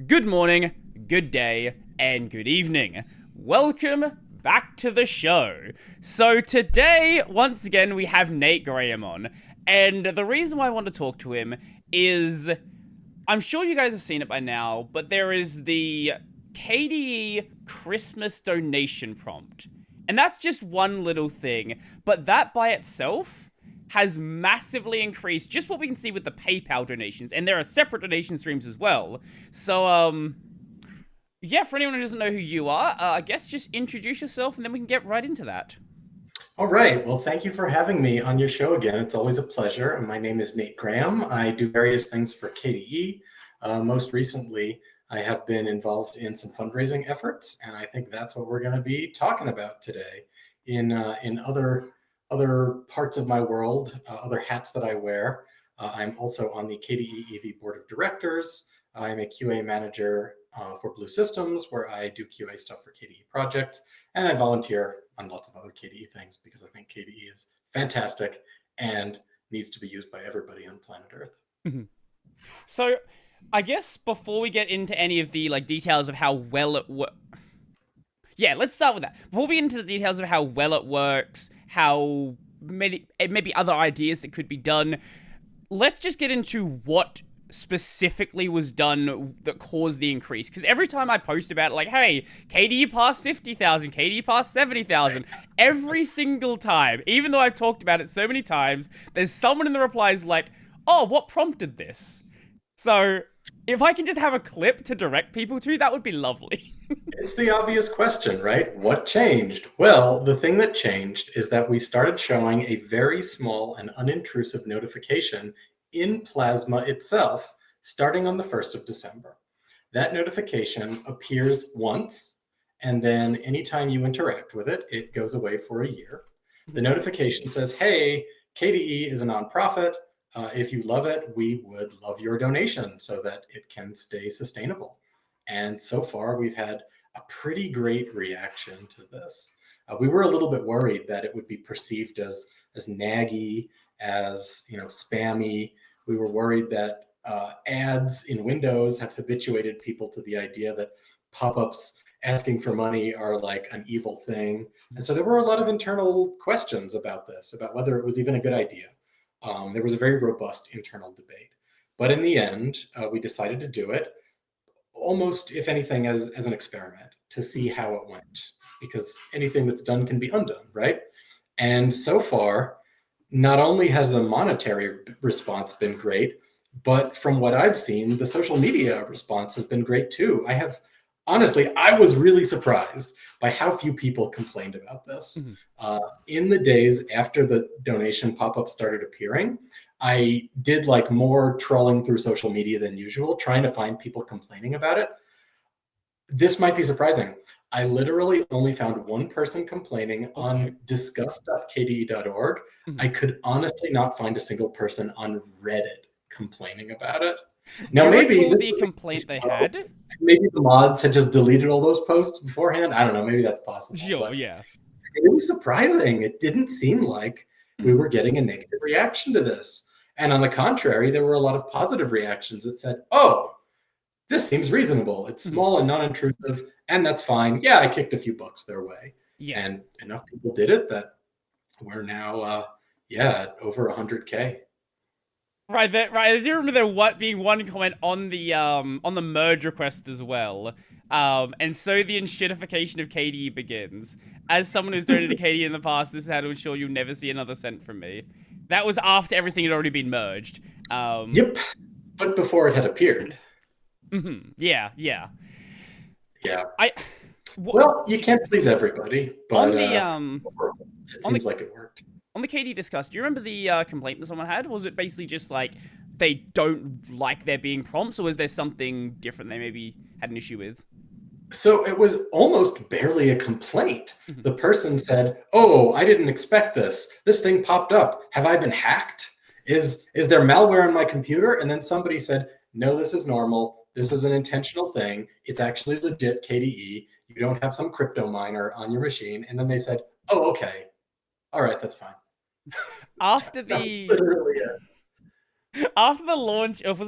Good morning, good day, and good evening. Welcome back to the show. So today, once again, we have Nate Graham on. And the reason why I want to talk to him is, I'm sure you guys have seen it by now, but there is the KDE Christmas donation prompt. And that's just one little thing, but that by itself has massively increased just what we can see with the PayPal donations, and there are separate donation streams as well. So, yeah, for anyone who doesn't know who you are, I guess just introduce yourself and then we can get right into that. All right. Well, thank you for having me on your show again. It's always a pleasure. My name is Nate Graham. I do various things for KDE. Most recently, I have been involved in some fundraising efforts, and I think that's what we're going to be talking about today. In other parts of my world, other hats that I wear, I'm also on the KDE EV Board of Directors. I'm a QA manager for Blue Systems, where I do QA stuff for KDE projects, and I volunteer on lots of other KDE things because I think KDE is fantastic and needs to be used by everybody on planet Earth. So, I guess before we get into any of the details of how well it works, yeah, let's start with that. Before we get into the details of how well it works, how maybe other ideas that could be done, let's just get into what specifically was done that caused the increase. Because every time I post about it, like, hey, KDE passed 50,000, KDE passed 70,000, every single time, even though I've talked about it so many times, there's someone in the replies like, oh, what prompted this? So if I can just have a clip to direct people to, that would be lovely. It's the obvious question, right? What changed? Well, the thing that changed is that we started showing a very small and unintrusive notification in Plasma itself, starting on the 1st of December. That notification appears once, and then anytime you interact with it, it goes away for a year. The notification says, hey, KDE is a nonprofit. If you love it, we would love your donation so that it can stay sustainable. And so far, we've had a pretty great reaction to this. We were a little bit worried that it would be perceived as naggy, as spammy. We were worried that ads in Windows have habituated people to the idea that pop-ups asking for money are like an evil thing. And so there were a lot of internal questions about this, about whether it was even a good idea. There was a very robust internal debate. But in the end, we decided to do it, almost, if anything, as an experiment to see how it went, because anything that's done can be undone, right? And so far, not only has the monetary response been great, but from what I've seen, the social media response has been great too. Honestly, I was really surprised by how few people complained about this. In the days after the donation pop-up started appearing, I did more trolling through social media than usual, trying to find people complaining about it. This might be surprising. I literally only found one person complaining on discuss.kde.org. I could honestly not find a single person on Reddit complaining about it. Now, maybe the complaint they had? Maybe the mods had just deleted all those posts beforehand. I don't know. Maybe that's possible. Sure, yeah. It was surprising. It didn't seem like we were getting a negative reaction to this. And on the contrary, there were a lot of positive reactions that said, oh, this seems reasonable. It's small and non-intrusive, and that's fine. Yeah, I kicked a few bucks their way. Yeah. And enough people did it that we're now, at over 100K. Right. I do remember there being one comment on the merge request as well. And so the enshittification of KDE begins. As someone who's donated to KDE in the past, this is how to ensure you'll never see another cent from me. That was after everything had already been merged. Yep, but before it had appeared. Yeah. Well, you can't please everybody, but on the it seems like it worked. On the KDE Discuss, do you remember the complaint that someone had? Was it basically just they don't like there being prompts, or was there something different they maybe had an issue with? So it was almost barely a complaint. The person said, oh, I didn't expect this. This thing popped up. Have I been hacked? Is there malware on my computer? And then somebody said, no, this is normal. This is an intentional thing. It's actually legit KDE. You don't have some crypto miner on your machine. And then they said, oh, okay. All right, that's fine. After the literally it. After the launch of,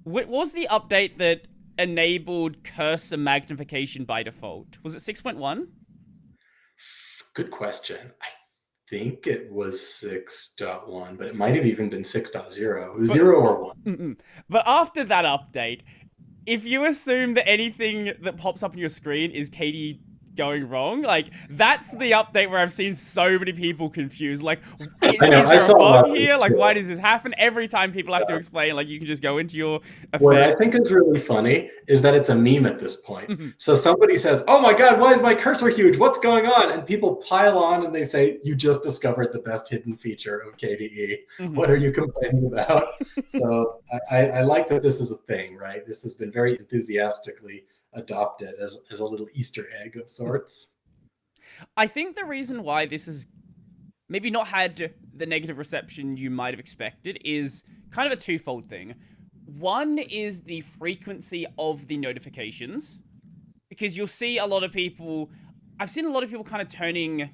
what was the update that enabled cursor magnification by default? Was it 6.1? Good question. I think it was 6.1, but it might have even been 6.0. It was But 0 or 1. but after that update, if you assume that anything that pops up on your screen is KDE going wrong, like, that's the update where I've seen so many people confused. Like, is I know, I there a saw bug that here? Like, too. why does this happen? Every time people have to explain, like, you can just go into your What I effects. think is really funny is that it's a meme at this point. Mhm. So somebody says, "Oh my God, why is my cursor huge? What's going on?" And people pile on and they say, "You just discovered the best hidden feature of KDE. What are you complaining about?" So I like that this is a thing, right? This has been very enthusiastically adopted as a little Easter egg of sorts. I think the reason why this has maybe not had the negative reception you might have expected is kind of a twofold thing. One is the frequency of the notifications, because you'll see a lot of people. I've seen a lot of people kind of turning.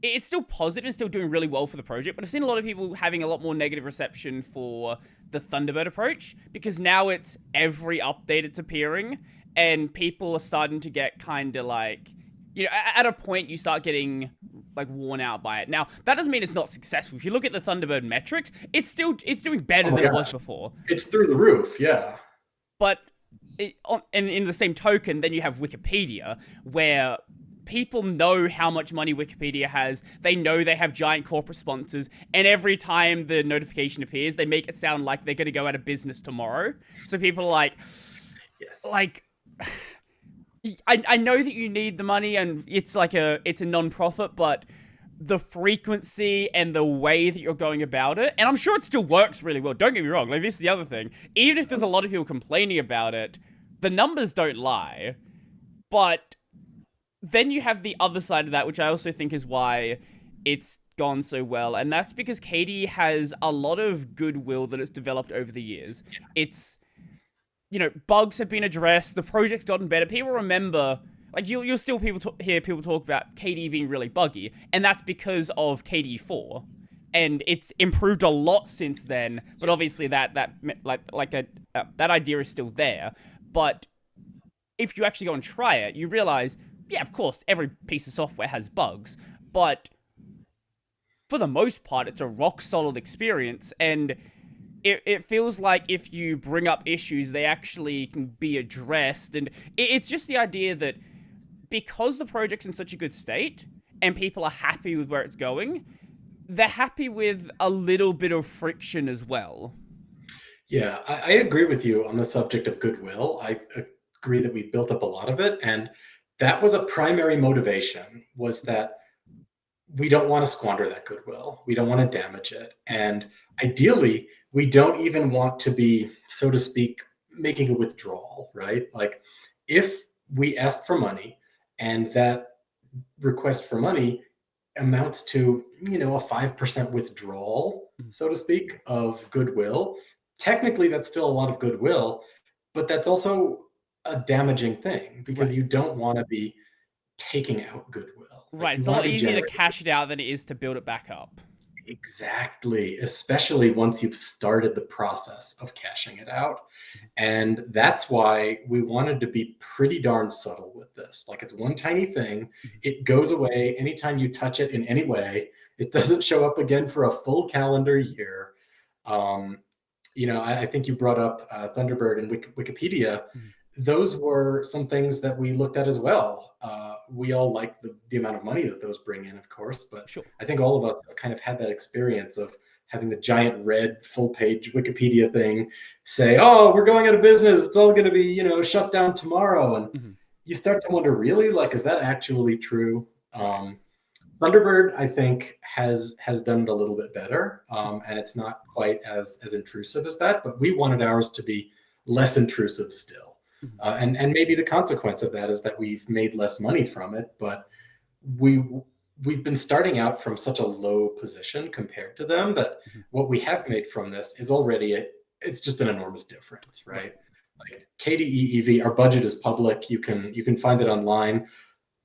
It's still positive and still doing really well for the project, but I've seen a lot of people having a lot more negative reception for the Thunderbird approach, because now it's every update it's appearing, and people are starting to get kind of like, at a point you start getting like worn out by it. Now, that doesn't mean it's not successful. If you look at the Thunderbird metrics, it's doing better than it was before. It's through the roof, yeah. But and in the same token, then you have Wikipedia, where people know how much money Wikipedia has. They know they have giant corporate sponsors, and every time the notification appears, they make it sound like they're going to go out of business tomorrow. So people are like, Yes. like, I know that you need the money, and it's a non-profit, but the frequency and the way that you're going about it, and I'm sure it still works really well. Don't get me wrong. Like, this is the other thing. Even if there's a lot of people complaining about it, the numbers don't lie. But then you have the other side of that, which I also think is why it's gone so well, and that's because KDE has a lot of goodwill that it's developed over the years. It's, bugs have been addressed, the project's gotten better. People remember, like, you'll still hear people talk about KDE being really buggy, and that's because of KDE 4. And it's improved a lot since then, but obviously that idea is still there. But if you actually go and try it, you realize, yeah, of course, every piece of software has bugs, but for the most part, it's a rock-solid experience, and it feels like if you bring up issues, they actually can be addressed. And it's just the idea that because the project's in such a good state, and people are happy with where it's going, they're happy with a little bit of friction as well. Yeah, I agree with you on the subject of goodwill. I agree that we've built up a lot of it, and that was a primary motivation, was that we don't want to squander that goodwill. We don't want to damage it. And ideally, we don't even want to be, so to speak, making a withdrawal, right? Like, if we ask for money and that request for money amounts to, a 5% withdrawal, so to speak, of goodwill, technically that's still a lot of goodwill, but that's also a damaging thing, because you don't want to be taking out goodwill. Right, it's a lot easier to cash it out than it is to build it back up. Exactly, especially once you've started the process of cashing it out. And that's why we wanted to be pretty darn subtle with this. Like, it's one tiny thing. It goes away anytime you touch it in any way. It doesn't show up again for a full calendar year. I think you brought up Thunderbird and Wikipedia. Those were some things that we looked at as well. We all like the amount of money that those bring in, of course, but sure. I think all of us have kind of had that experience of having the giant red full-page Wikipedia thing say, "Oh, we're going out of business. It's all going to be, shut down tomorrow." And you start to wonder, really, like, is that actually true? Thunderbird, I think, has done it a little bit better, and it's not quite as intrusive as that, but we wanted ours to be less intrusive still. And maybe the consequence of that is that we've made less money from it, but we've been starting out from such a low position compared to them that what we have made from this is already it's just an enormous difference, right? Like, KDE EV, our budget is public. You can find it online.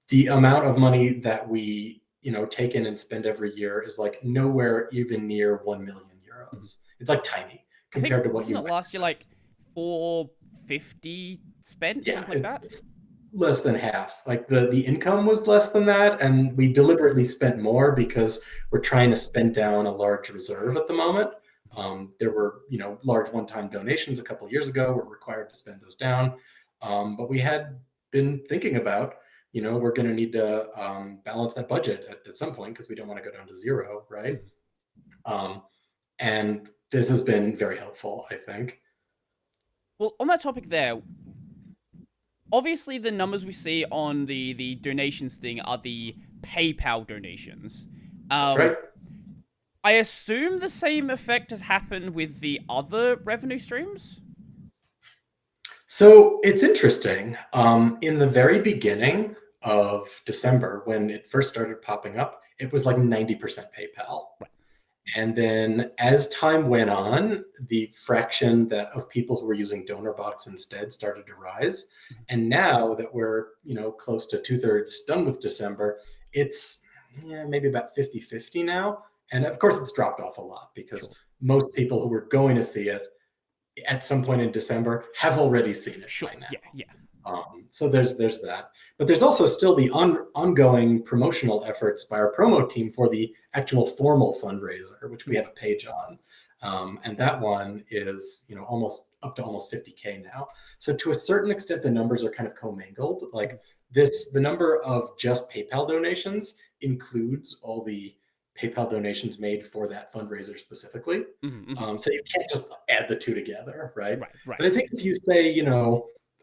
The amount of money that we take in and spend every year is like nowhere even near 1 million euros. It's like tiny compared to what you last year, like 450 spent, Yeah, something like that? it's less than half. Like the income was less than that, and we deliberately spent more because we're trying to spend down a large reserve at the moment. There were, large one-time donations a couple of years ago. We're required to spend those down, but we had been thinking about, we're going to need to balance that budget at some point because we don't want to go down to zero, right? And this has been very helpful, I think. Well, on that topic there, obviously the numbers we see on the donations thing are the PayPal donations. That's right. I assume the same effect has happened with the other revenue streams? So it's interesting. In the very beginning of December, when it first started popping up, it was like 90% PayPal. Right. And then as time went on, the fraction of people who were using DonorBox instead started to rise. And now that we're, close to 2/3 done with December, it's maybe about 50-50 now. And of course, it's dropped off a lot because most people who were going to see it at some point in December have already seen it by now. Yeah. So there's that. But there's also still the ongoing promotional efforts by our promo team for the actual formal fundraiser, which we have a page on. And that one is, almost up to almost 50K now. So to a certain extent, the numbers are kind of commingled. Like the number of just PayPal donations includes all the PayPal donations made for that fundraiser specifically. So you can't just add the two together, right? Right. But I think if you say,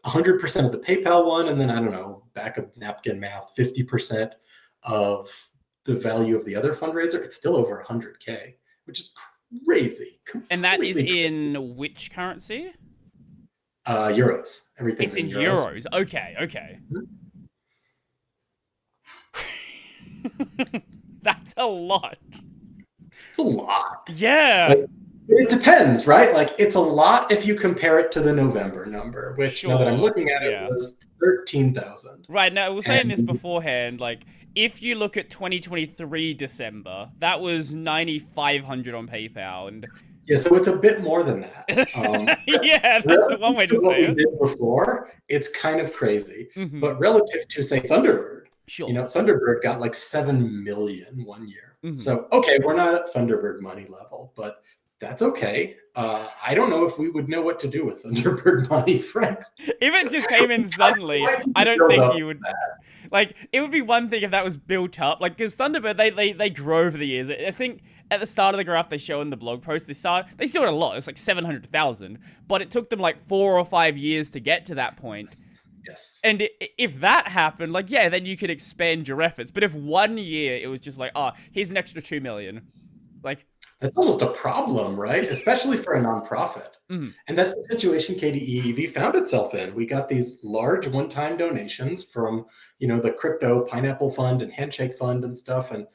100% of the PayPal one, and then, I don't know, back of napkin math, 50% of the value of the other fundraiser, it's still over 100K, which is crazy. And that is Completely in which currency? Euros. Everything's It's in euros. Okay. That's a lot. It's a lot. Yeah. Like, it depends, right? Like, it's a lot if you compare it to the November number, which now that I'm looking at it was 13,000. Right. Now, we were saying this beforehand. Like, if you look at 2023 December, that was 9,500 on PayPal, and yeah, so it's a bit more than that. Yeah, that's one way to say it. What we did before, it's kind of crazy, but relative to, say, Thunderbird, Thunderbird got like 7 million one year. So, okay, we're not at Thunderbird money level, but that's okay. I don't know if we would know what to do with Thunderbird money, frankly. If it just came in suddenly, I don't think you would. Like, it would be one thing if that was built up. Like, because Thunderbird, they grow over the years. I think at the start of the graph they show in the blog post, they still had a lot. It's like 700,000. But it took them like 4 or 5 years to get to that point. Yes. And if that happened, like, yeah, then you could expand your efforts. But if 1 year it was just like, here's an extra 2 million. Like, that's almost a problem, right? Especially for a nonprofit. And that's the situation KDE EV found itself in. We got these large one-time donations from, the crypto Pineapple Fund and Handshake Fund and stuff. And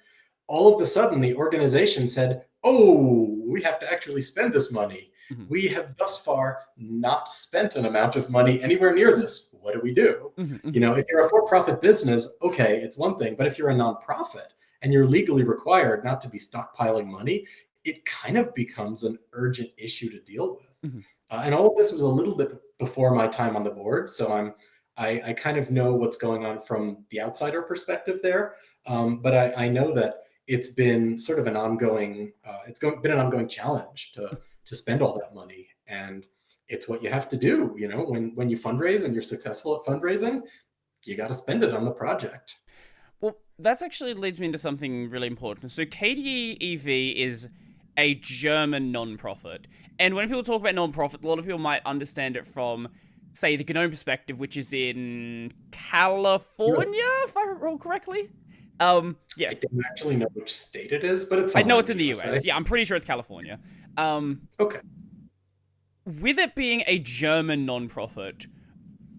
all of a sudden, the organization said, oh, we have to actually spend this money. We have thus far not spent an amount of money anywhere near this. What do we do? If you're a for-profit business, okay, it's one thing. But if you're a nonprofit and you're legally required not to be stockpiling money, it kind of becomes an urgent issue to deal with. And all of this was a little bit before my time on the board. So I kind of know what's going on from the outsider perspective there. But I know that it's been sort of an ongoing, been an ongoing challenge to spend all that money. And it's what you have to do. When you fundraise and you're successful at fundraising, you got to spend it on the project. Well, that actually leads me into something really important. So KDE EV is a German non-profit. And when people talk about non-profit, a lot of people might understand it from, say, the GNOME perspective, which is in California, if I recall correctly. Yeah. I don't actually know which state it is, but I know it's in the US. Yeah, I'm pretty sure it's California. Okay. With it being a German non-profit,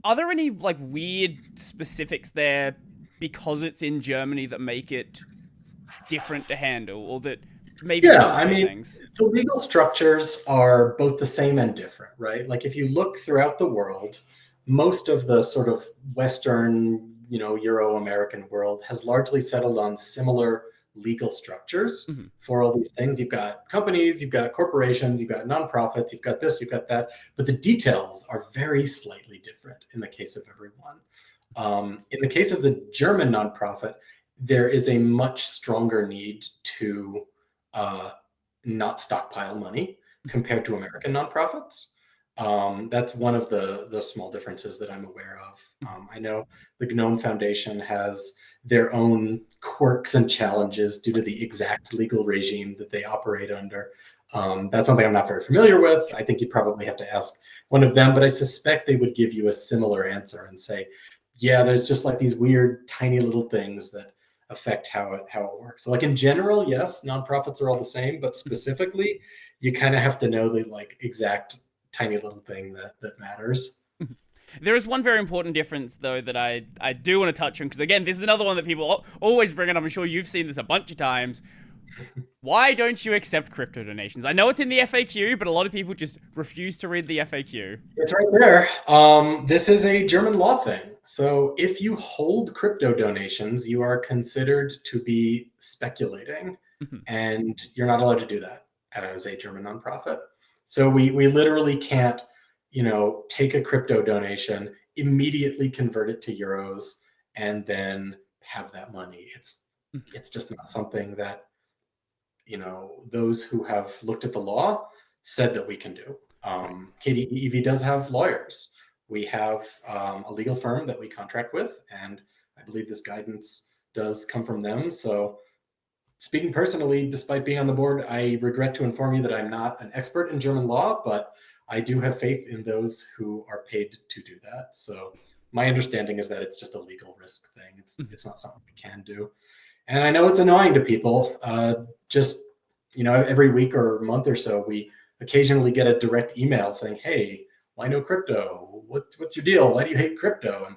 are there any, like, weird specifics there because it's in Germany that make it different to handle, or that maybe things? The legal structures are both the same and different, right? Like, if you look throughout the world, most of the sort of Western, Euro-American world has largely settled on similar legal structures Mhm. for all these things. You've got companies, you've got corporations, you've got nonprofits, you've got this, you've got that, but the details are very slightly different in the case of everyone. In the case of the German nonprofit, there is a much stronger need to not stockpile money compared to American nonprofits. That's one of the small differences that I'm aware of. I know the GNOME Foundation has their own quirks and challenges due to the exact legal regime that they operate under. That's something I'm not very familiar with. I think you'd probably have to ask one of them, but I suspect they would give you a similar answer and say, yeah, there's just like these weird tiny little things that affect how it works. So like in general, yes, nonprofits are all the same, but specifically, you kind of have to know the like exact tiny little thing that matters. There is one very important difference, though, that I do want to touch on, because, again, this is another one that people always bring up. I'm sure you've seen this a bunch of times. Why don't you accept crypto donations? I know it's in the FAQ, but a lot of people just refuse to read the FAQ. It's right there. This is a German law thing. So if you hold crypto donations, you are considered to be speculating, and you're not allowed to do that as a German nonprofit. So we literally can't, take a crypto donation, immediately convert it to euros, and then have that money. It's just not something that, those who have looked at the law said that we can do. KDE does have lawyers. We have a legal firm that we contract with, and I believe this guidance does come from them. So speaking personally, despite being on the board, I regret to inform you that I'm not an expert in German law, but I do have faith in those who are paid to do that. So my understanding is that it's just a legal risk thing. It's not something we can do. And I know it's annoying to people. Every week or month or so, we occasionally get a direct email saying, hey, why no crypto? What's your deal? Why do you hate crypto? And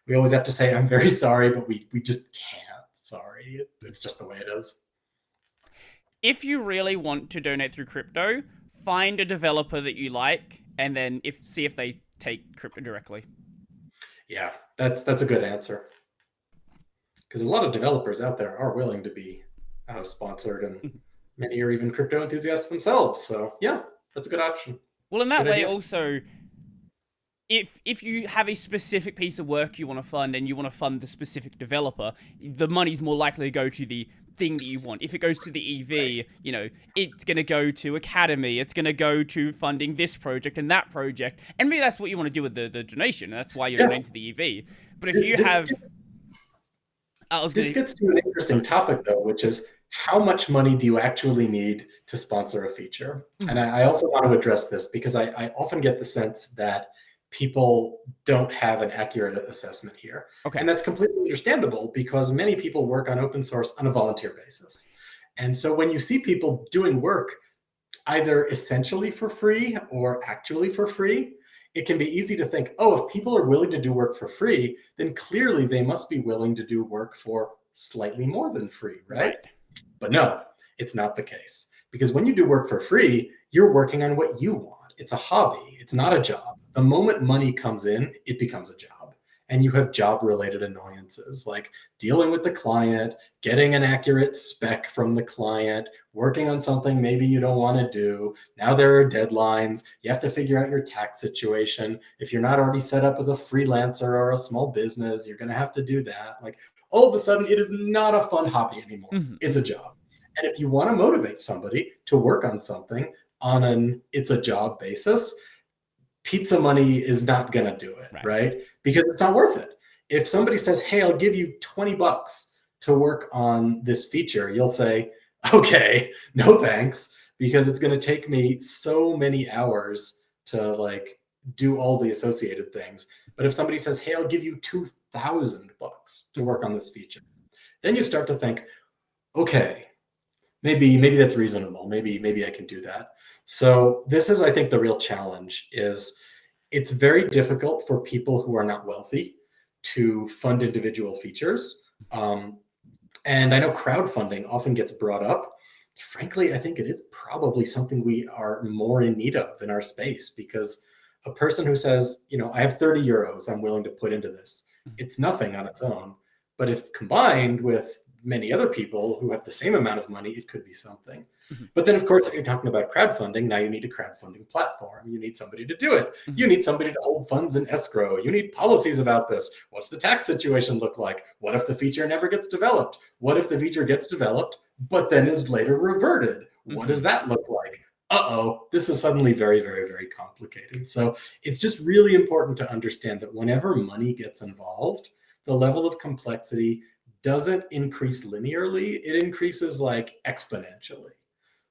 we always have to say, I'm very sorry, but we just can't. Sorry. It's just the way it is. If you really want to donate through crypto, find a developer that you like, and then see if they take crypto directly. Yeah, that's a good answer. Because a lot of developers out there are willing to be sponsored, and many are even crypto enthusiasts themselves. So yeah, that's a good option. Well, in that Good way, idea. also, if you have a specific piece of work you want to fund and you want to fund the specific developer, the money's more likely to go to the thing that you want. If it goes to the EV, it's going to go to Academy. It's going to go to funding this project and that project. And maybe that's what you want to do with the donation. And that's why you're donating to the EV. But if you have... This gets to an interesting topic, though, which is how much money do you actually need to sponsor a feature? And I also want to address this because I often get the sense that people don't have an accurate assessment here. Okay. And that's completely understandable because many people work on open source on a volunteer basis. And so when you see people doing work either essentially for free or actually for free, it can be easy to think, oh, if people are willing to do work for free, then clearly they must be willing to do work for slightly more than free, right? But no, it's not the case. Because when you do work for free, you're working on what you want. It's a hobby. It's not a job. The moment money comes in, it becomes a job. And you have job-related annoyances like dealing with the client, getting an accurate spec from the client, working on something maybe you don't want to do. Now there are deadlines. You have to figure out your tax situation. If you're not already set up as a freelancer or a small business, you're going to have to do that. Like all of a sudden, it is not a fun hobby anymore. It's a job. And if you want to motivate somebody to work on something on an it's a job basis, pizza money is not going to do it, right? Because it's not worth it. If somebody says, hey, I'll give you $20 to work on this feature, you'll say, okay, no thanks, because it's going to take me so many hours to like do all the associated things. But if somebody says, hey, I'll give you $2,000 to work on this feature, then you start to think, okay, maybe that's reasonable. Maybe I can do that. So this is, I think, the real challenge is it's very difficult for people who are not wealthy to fund individual features. And I know crowdfunding often gets brought up. Frankly, I think it is probably something we are more in need of in our space because a person who says, I have 30 euros I'm willing to put into this, it's nothing on its own. But if combined with many other people who have the same amount of money, it could be something. Mhm. But then, of course, if you're talking about crowdfunding, now you need a crowdfunding platform. You need somebody to do it. Mhm. You need somebody to hold funds in escrow. You need policies about this. What's the tax situation look like? What if the feature never gets developed? What if the feature gets developed, but then is later reverted? What does that look like? Uh-oh, this is suddenly very, very, very complicated. So it's just really important to understand that whenever money gets involved, the level of complexity doesn't increase linearly, it increases like exponentially.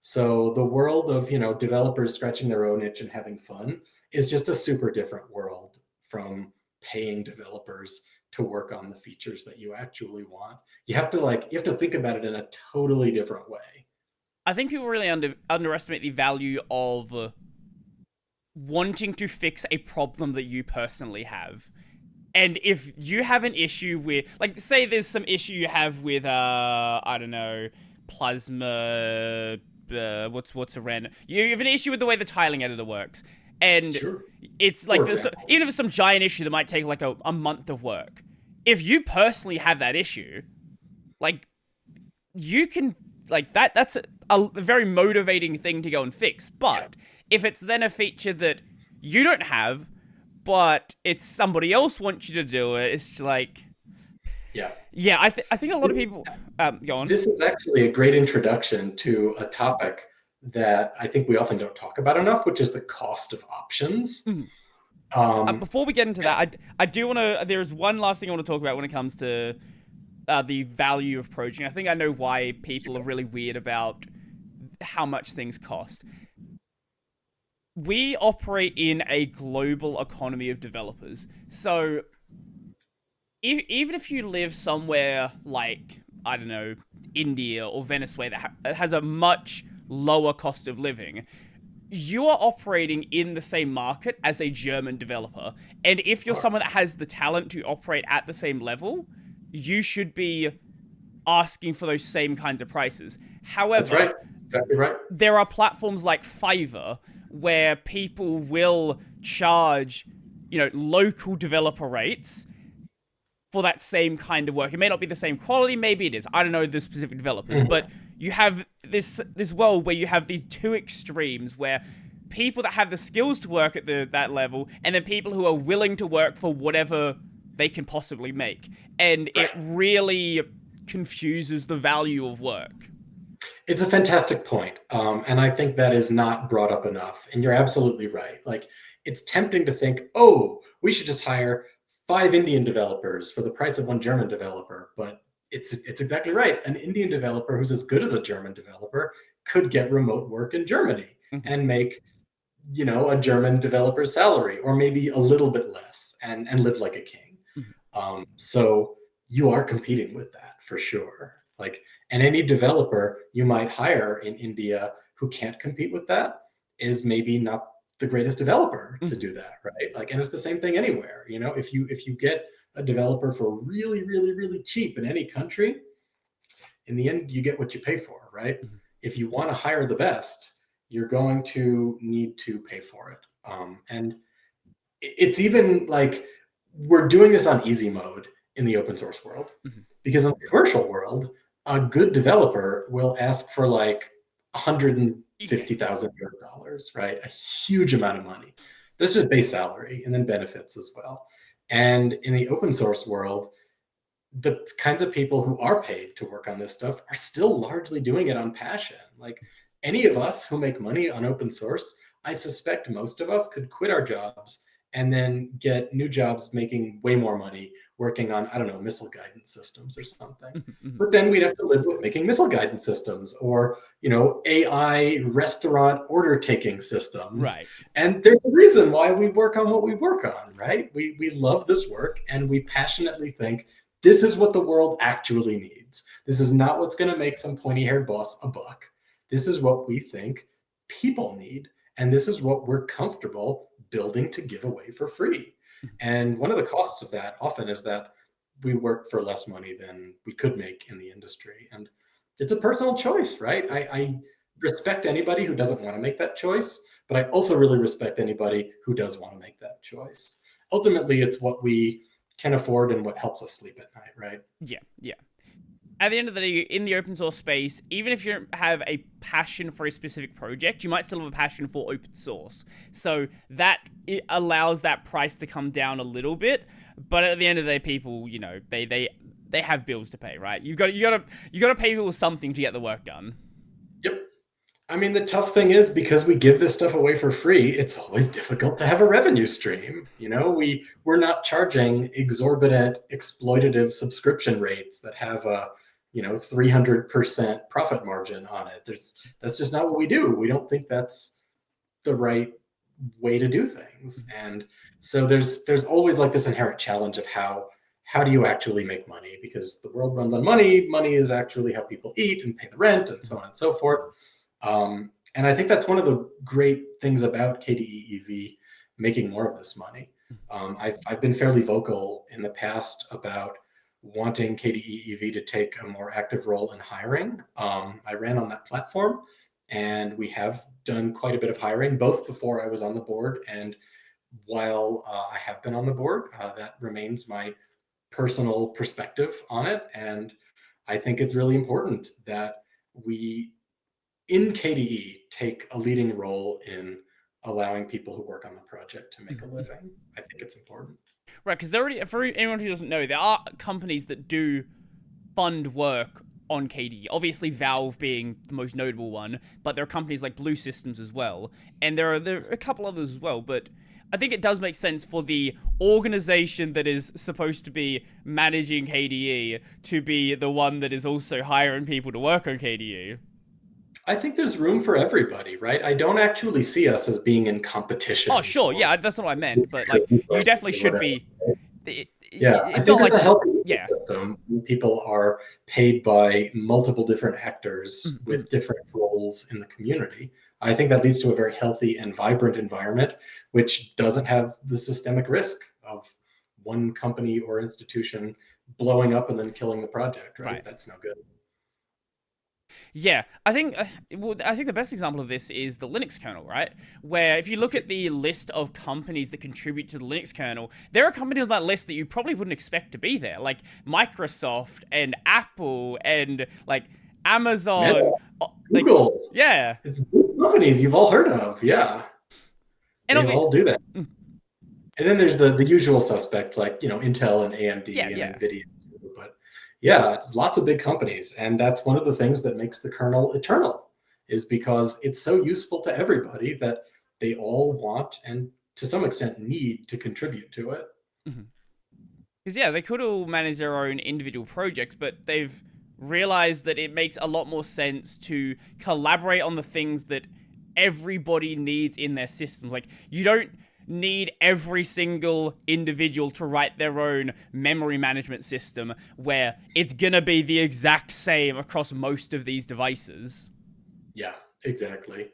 So the world of, developers scratching their own itch and having fun is just a super different world from paying developers to work on the features that you actually want. You have to think about it in a totally different way. I think people really underestimate the value of wanting to fix a problem that you personally have. And if you have an issue with, like, say there's some issue you have with, I don't know, Plasma, what's a random? You have an issue with the way the tiling editor works, and Sure. it's like even if it's some giant issue that might take like a month of work. If you personally have that issue, like, you can, like, that's a very motivating thing to go and fix. But if it's then a feature that you don't have, but it's somebody else wants you to do it, it's like, yeah. I think a lot of people go on. This is actually a great introduction to a topic that I think we often don't talk about enough, which is the cost of options. Before we get into that, I do want to. There's one last thing I want to talk about when it comes to the value of projecting. I think I know why people are really weird about how much things cost. We operate in a global economy of developers. So even if you live somewhere like, I don't know, India or Venezuela that has a much lower cost of living, you are operating in the same market as a German developer. And if you're someone that has the talent to operate at the same level, you should be asking for those same kinds of prices. However, that's right. Exactly right. There are platforms like Fiverr where people will charge, local developer rates for that same kind of work. It may not be the same quality, maybe it is. I don't know the specific developers, but you have this world where you have these two extremes where people that have the skills to work at that level, and then people who are willing to work for whatever they can possibly make. And it really confuses the value of work. It's a fantastic point. And I think that is not brought up enough. And you're absolutely right. Like, it's tempting to think, oh, we should just hire 5 Indian developers for the price of one German developer. But it's exactly right. An Indian developer who's as good as a German developer could get remote work in Germany and make, a German developer's salary, or maybe a little bit less, and live like a king. So you are competing with that for sure. Like, and any developer you might hire in India who can't compete with that is maybe not the greatest developer to do that, right? Like, and it's the same thing anywhere. If you get a developer for really, really, really cheap in any country, in the end, you get what you pay for, right? If you want to hire the best, you're going to need to pay for it. And it's even like, we're doing this on easy mode in the open source world, because in the commercial world, a good developer will ask for like $150,000, right? A huge amount of money. That's just base salary, and then benefits as well. And in the open source world, the kinds of people who are paid to work on this stuff are still largely doing it on passion. Like, any of us who make money on open source, I suspect most of us could quit our jobs and then get new jobs making way more money working on, I don't know, missile guidance systems or something. But then we'd have to live with making missile guidance systems, or, AI restaurant order taking systems. Right. And there's a reason why we work on what we work on, right? We love this work, and we passionately think this is what the world actually needs. This is not what's going to make some pointy-haired boss a buck. This is what we think people need. And this is what we're comfortable building to give away for free. And one of the costs of that often is that we work for less money than we could make in the industry. And it's a personal choice, right? I respect anybody who doesn't want to make that choice, but I also really respect anybody who does want to make that choice. Ultimately, it's what we can afford and what helps us sleep at night, right? Yeah. at the end of the day, in the open source space, even if you don't have a passion for a specific project, you might still have a passion for open source. So that it allows that price to come down a little bit. But at the end of the day, people, they have bills to pay, right? You got to pay people something to get the work done. Yep. I mean, the tough thing is because we give this stuff away for free, it's always difficult to have a revenue stream. We're not charging exorbitant exploitative subscription rates that have a 300% profit margin on it. That's just not what we do. We don't think that's the right way to do things. And so there's always like this inherent challenge of how do you actually make money? Because the world runs on money. Money is actually how people eat and pay the rent and so on and so forth. And I think that's one of the great things about KDE EV making more of this money. I've been fairly vocal in the past about wanting KDE EV to take a more active role in hiring. I ran on that platform, and we have done quite a bit of hiring, both before I was on the board and while I have been on the board. That remains my personal perspective on it. And I think it's really important that we, in KDE, take a leading role in allowing people who work on the project to make a living. I think it's important. Right, because for anyone who doesn't know, there are companies that do fund work on KDE. Obviously, Valve being the most notable one, but there are companies like Blue Systems as well, and there are a couple others as well. But I think it does make sense for the organization that is supposed to be managing KDE to be the one that is also hiring people to work on KDE. I think there's room for everybody, right? I don't actually see us as being in competition. Oh, sure, yeah, that's not what I meant, but like you definitely should be. I think it's a healthy ecosystem. People are paid by multiple different actors with different roles in the community. I think that leads to a very healthy and vibrant environment, which doesn't have the systemic risk of one company or institution blowing up and then killing the project, right? That's no good. Yeah, I think the best example of this is the Linux kernel, right? Where if you look at the list of companies that contribute to the Linux kernel, there are companies on that list that you probably wouldn't expect to be there, like Microsoft and Apple and like Amazon, Meta, Google. Yeah, it's companies you've all heard of. Yeah, and they all do that. And then there's the usual suspects like Intel and AMD and NVIDIA. Yeah, it's lots of big companies. And that's one of the things that makes the kernel eternal, is because it's so useful to everybody that they all want and to some extent need to contribute to it. Because they could all manage their own individual projects, but they've realized that it makes a lot more sense to collaborate on the things that everybody needs in their systems. Like, you don't need every single individual to write their own memory management system where it's gonna be the exact same across most of these devices. Yeah, exactly.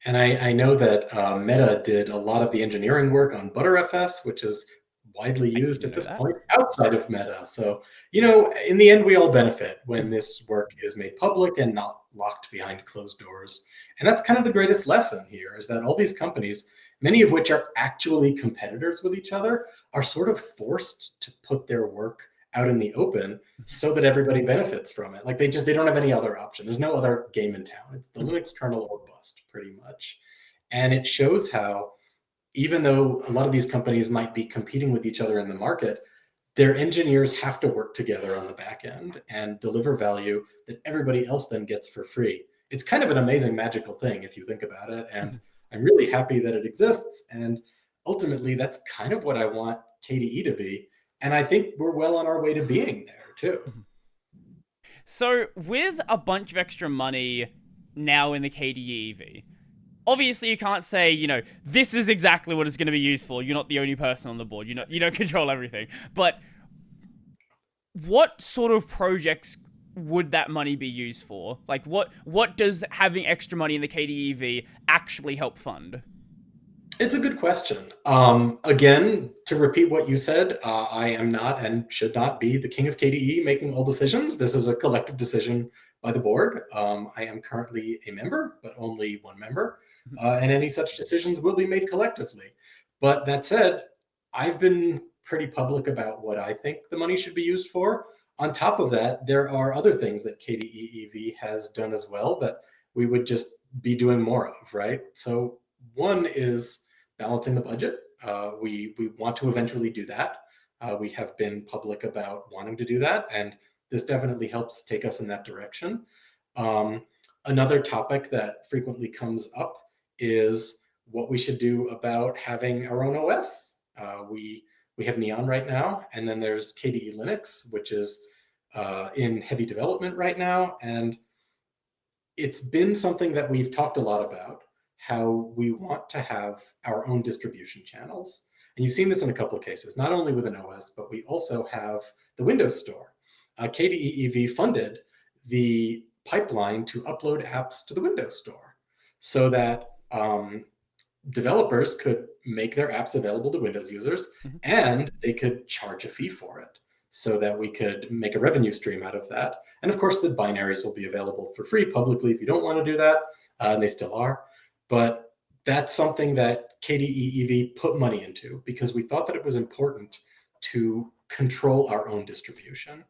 And I know that Meta did a lot of the engineering work on ButterFS, which is widely used at this point outside of Meta. So, in the end, we all benefit when this work is made public and not locked behind closed doors. And that's kind of the greatest lesson here, is that all these companies, many of which are actually competitors with each other, are sort of forced to put their work out in the open so that everybody benefits from it. Like they don't have any other option. There's no other game in town. It's the Linux kernel or bust, pretty much. And it shows how, even though a lot of these companies might be competing with each other in the market, their engineers have to work together on the back end and deliver value that everybody else then gets for free. It's kind of an amazing, magical thing if you think about it. And I'm really happy that it exists. And ultimately, that's kind of what I want KDE to be. And I think we're well on our way to being there, too. So with a bunch of extra money now in the KDE EV, obviously you can't say, this is exactly what it's going to be used for. You're not the only person on the board. You don't control everything. But what sort of projects would that money be used for? Like, what does having extra money in the KDE EV actually help fund? It's a good question. Again, to repeat what you said, I am not and should not be the king of KDE making all decisions. This is a collective decision by the board. I am currently a member, but only one member, and any such decisions will be made collectively. But that said, I've been pretty public about what I think the money should be used for. On top of that, there are other things that KDE EV has done as well that we would just be doing more of, right? So one is balancing the budget. We want to eventually do that. We have been public about wanting to do that, and this definitely helps take us in that direction. Another topic that frequently comes up is what we should do about having our own OS. We have Neon right now, and then there's KDE Linux, which is in heavy development right now. And it's been something that we've talked a lot about, how we want to have our own distribution channels. And you've seen this in a couple of cases, not only with an OS, but we also have the Windows Store. KDE EV funded the pipeline to upload apps to the Windows Store so that developers could make their apps available to Windows users, and they could charge a fee for it so that we could make a revenue stream out of that. And of course, the binaries will be available for free publicly if you don't want to do that, and they still are. But that's something that KDE EV put money into because we thought that it was important to control our own distribution.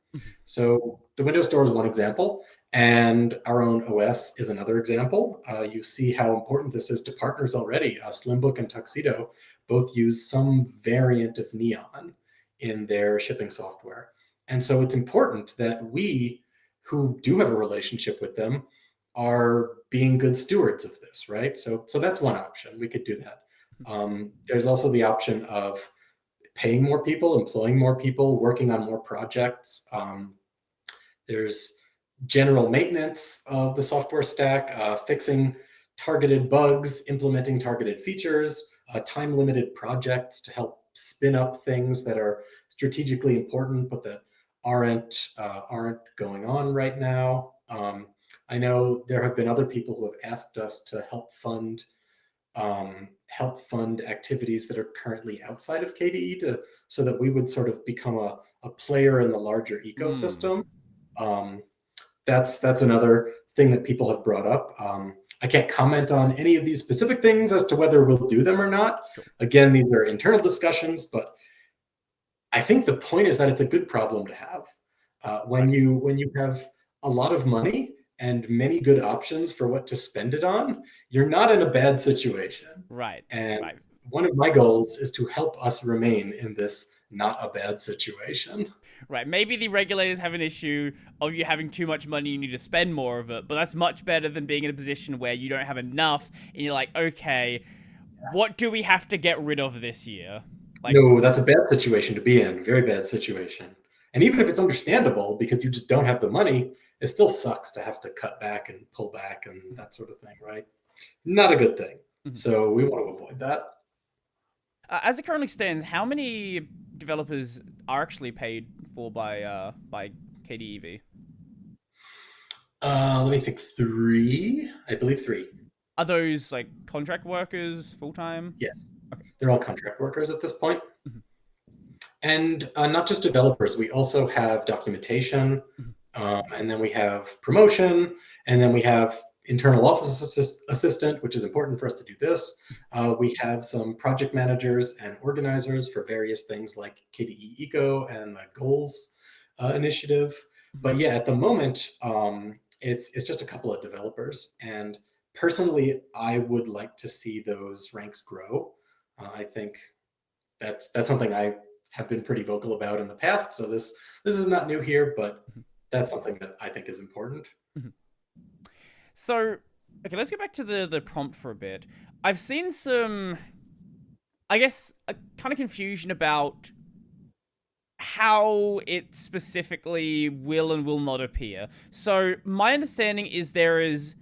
So the Windows Store is one example, and our own OS is another example. You see how important this is to partners already. Slimbook and Tuxedo both use some variant of Neon in their shipping software. And so it's important that we, who do have a relationship with them, are being good stewards of this, right? So that's one option. We could do that. There's also the option of paying more people, employing more people, working on more projects. There's general maintenance of the software stack, fixing targeted bugs, implementing targeted features, time-limited projects to help spin up things that are strategically important but that aren't going on right now. I know there have been other people who have asked us to help fund activities that are currently outside of KDE so that we would sort of become a player in the larger ecosystem. That's another thing that people have brought up. I can't comment on any of these specific things as to whether we'll do them or not. Sure. Again, these are internal discussions, but I think the point is that it's a good problem to have. When you have a lot of money and many good options for what to spend it on, you're not in a bad situation. Right. And right. one of my goals is to help us remain in this not a bad situation. Right, maybe the regulators have an issue of you having too much money, you need to spend more of it, but that's much better than being in a position where you don't have enough, and you're like, okay, what do we have to get rid of this year? No, that's a bad situation to be in, very bad situation. And even if it's understandable because you just don't have the money, it still sucks to have to cut back and pull back and that sort of thing, right? Not a good thing. So we want to avoid that. As it currently stands, how many developers are actually paid for by KDE EV? Let me think. 3, I believe 3. Are those like contract workers, full-time? Yes. Okay. They're all contract workers at this point. And not just developers, we also have documentation, and then we have promotion, and then we have internal office assistant, which is important for us to do this. We have some project managers and organizers for various things like KDE Eco and the Goals initiative. But yeah, at the moment, it's just a couple of developers. And personally, I would like to see those ranks grow. I think that's something I have been pretty vocal about in the past. So this is not new here, but that's something that I think is important. So, okay, let's go back to the prompt for a bit. I've seen some, I guess, a kind of confusion about how it specifically will and will not appear. So, my understanding is there is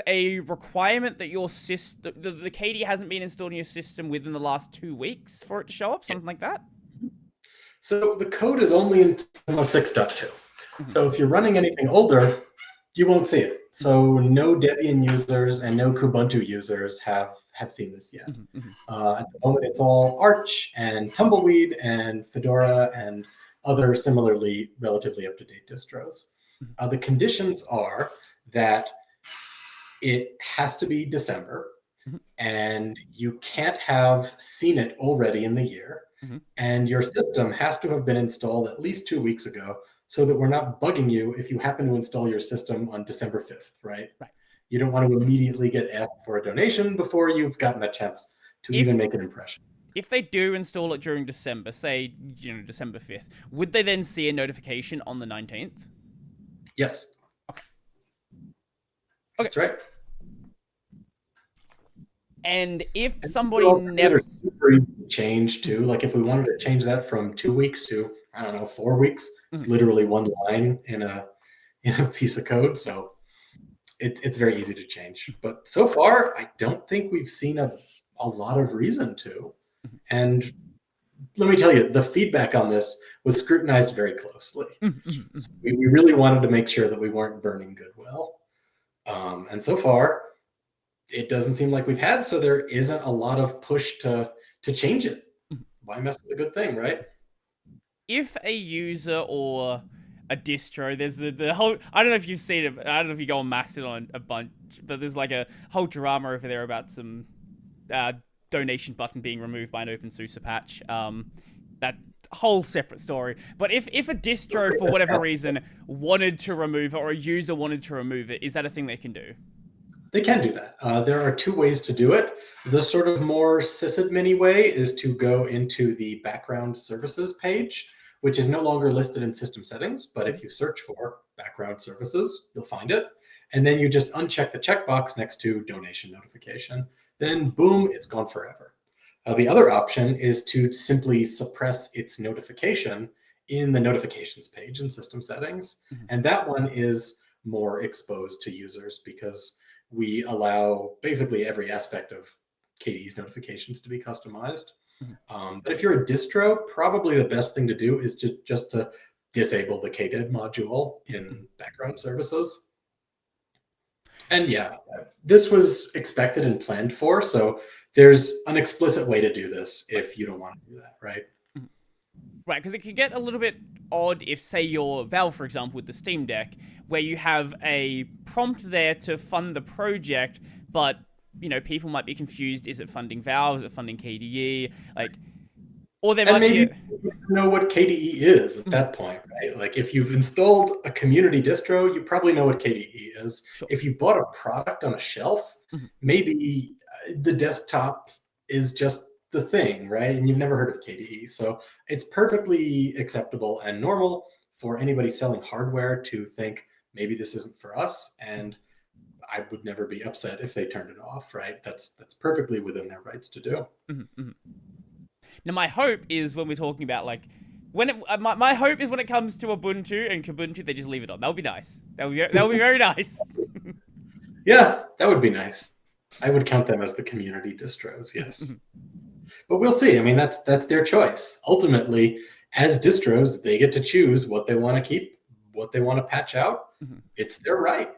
a requirement that your system, the KDE hasn't been installed in your system within the last 2 weeks for it to show up, something like that? So the code is only in 6.2. So if you're running anything older, you won't see it. So no Debian users and no Kubuntu users have seen this yet. At the moment, it's all Arch and Tumbleweed and Fedora and other similarly relatively up-to-date distros. The conditions are that it has to be December, and you can't have seen it already in the year. And your system has to have been installed at least 2 weeks ago so that we're not bugging you if you happen to install your system on December 5th, right? Right. You don't want to immediately get asked for a donation before you've gotten a chance to even make an impression. If they do install it during December, say, December 5th, would they then see a notification on the 19th? Yes. That's right. And if somebody never super easy to change too, like if we wanted to change that from 2 weeks to, I don't know, 4 weeks, it's literally one line in a piece of code. So it's very easy to change. But so far, I don't think we've seen a lot of reason to. And let me tell you, the feedback on this was scrutinized very closely. So we really wanted to make sure that we weren't burning Goodwill. And so far, it doesn't seem like we've had, so there isn't a lot of push to change it. Why mess with a good thing, right? If a user or a distro, there's the whole, I don't know if you've seen it, I don't know if you go on Mastodon a bunch, but there's like a whole drama over there about some donation button being removed by an OpenSUSE patch. That whole separate story. But if a distro, for whatever reason, wanted to remove it, or a user wanted to remove it, is that a thing they can do? They can do that. There are 2 ways to do it. The sort of more sysadmin way is to go into the background services page, which is no longer listed in system settings. But if you search for background services, you'll find it. And then you just uncheck the checkbox next to donation notification. Then boom, it's gone forever. The other option is to simply suppress its notification in the notifications page in system settings. And that one is more exposed to users because we allow basically every aspect of KDE's notifications to be customized. But if you're a distro, probably the best thing to do is just to disable the KDE module in background services. And yeah, this was expected and planned for. So there's an explicit way to do this if you don't want to do that, right? Right, because it could get a little bit odd if, say, you're Valve, for example, with the Steam Deck, where you have a prompt there to fund the project, but, people might be confused. Is it funding Valve? Is it funding KDE? Or there might be you know what KDE is at that point, right? Like if you've installed a community distro, you probably know what KDE is. Sure. If you bought a product on a shelf, maybe the desktop is just the thing, right? And you've never heard of KDE. So it's perfectly acceptable and normal for anybody selling hardware to think maybe this isn't for us. And I would never be upset if they turned it off, right? That's perfectly within their rights to do. Now, my hope is when we're talking about my hope is when it comes to Ubuntu and Kubuntu, they just leave it on. That would be nice. That would be very nice. Yeah, that would be nice. I would count them as the community distros, yes. But we'll see. I mean, that's their choice. Ultimately, as distros, they get to choose what they want to keep, what they want to patch out. It's their right.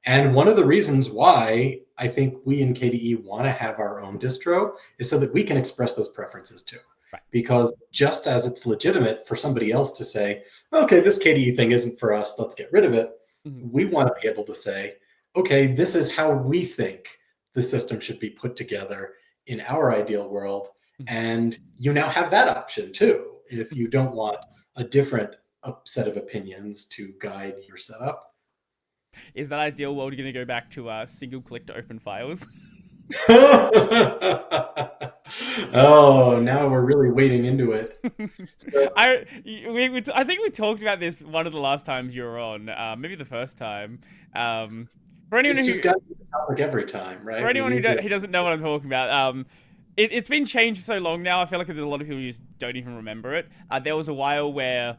And one of the reasons why I think we in KDE want to have our own distro is so that we can express those preferences too. Right. Because just as it's legitimate for somebody else to say, okay, this KDE thing isn't for us, let's get rid of it. We want to be able to say, okay, this is how we think the system should be put together in our ideal world. And you now have that option too, if you don't want a different set of opinions to guide your setup. Is that ideal world going to go back to single click to open files? Oh, now we're really wading into it. So, I think we talked about this one of the last times you were on, maybe the first time. For anyone it's just got to be the topic every time, right? For anyone who doesn't know what I'm talking about, it's been changed for so long now. I feel like there's a lot of people who just don't even remember it. There was a while where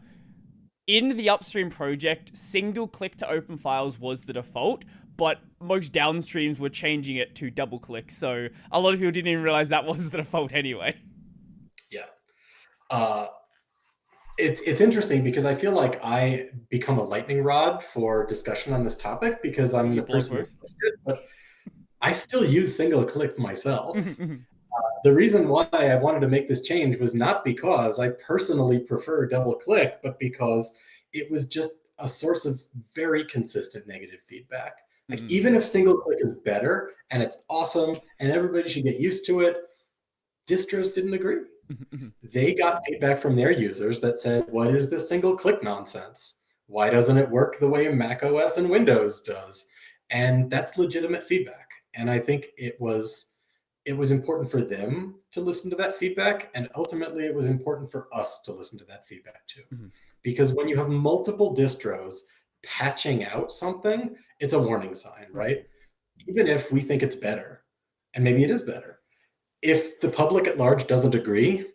in the upstream project, single click to open files was the default, but most downstreams were changing it to double click. So a lot of people didn't even realize that was the default anyway. Yeah. It's interesting because I feel like I become a lightning rod for discussion on this topic because I'm the person who pushed it, but I still use single click myself. The reason why I wanted to make this change was not because I personally prefer double click, but because it was just a source of very consistent negative feedback. Like even if single click is better and it's awesome and everybody should get used to it, distros didn't agree. They got feedback from their users that said, what is this single click nonsense? Why doesn't it work the way Mac OS and Windows does? And that's legitimate feedback. And I think it was important for them to listen to that feedback. And ultimately, it was important for us to listen to that feedback too. Because when you have multiple distros patching out something, it's a warning sign, right? Even if we think it's better, and maybe it is better, if the public at large doesn't agree,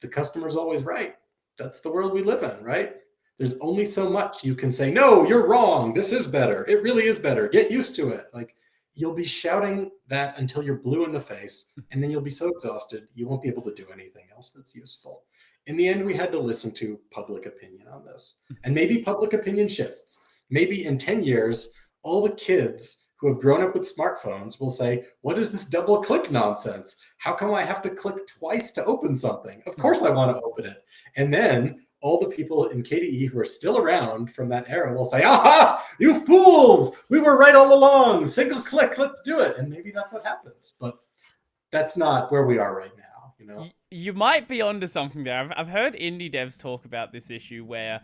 the customer's always right. That's the world we live in, right? There's only so much you can say, no, you're wrong. This is better. It really is better. Get used to it. Like, you'll be shouting that until you're blue in the face, and then you'll be so exhausted, you won't be able to do anything else that's useful. In the end, we had to listen to public opinion on this. And maybe public opinion shifts. Maybe in 10 years, all the kids who have grown up with smartphones will say, what is this double click nonsense? How come I have to click twice to open something? Of course I want to open it. And then all the people in KDE who are still around from that era will say, aha, you fools, we were right all along. Single click, let's do it. And maybe that's what happens. But that's not where we are right now, you know? You might be onto something there. I've heard indie devs talk about this issue where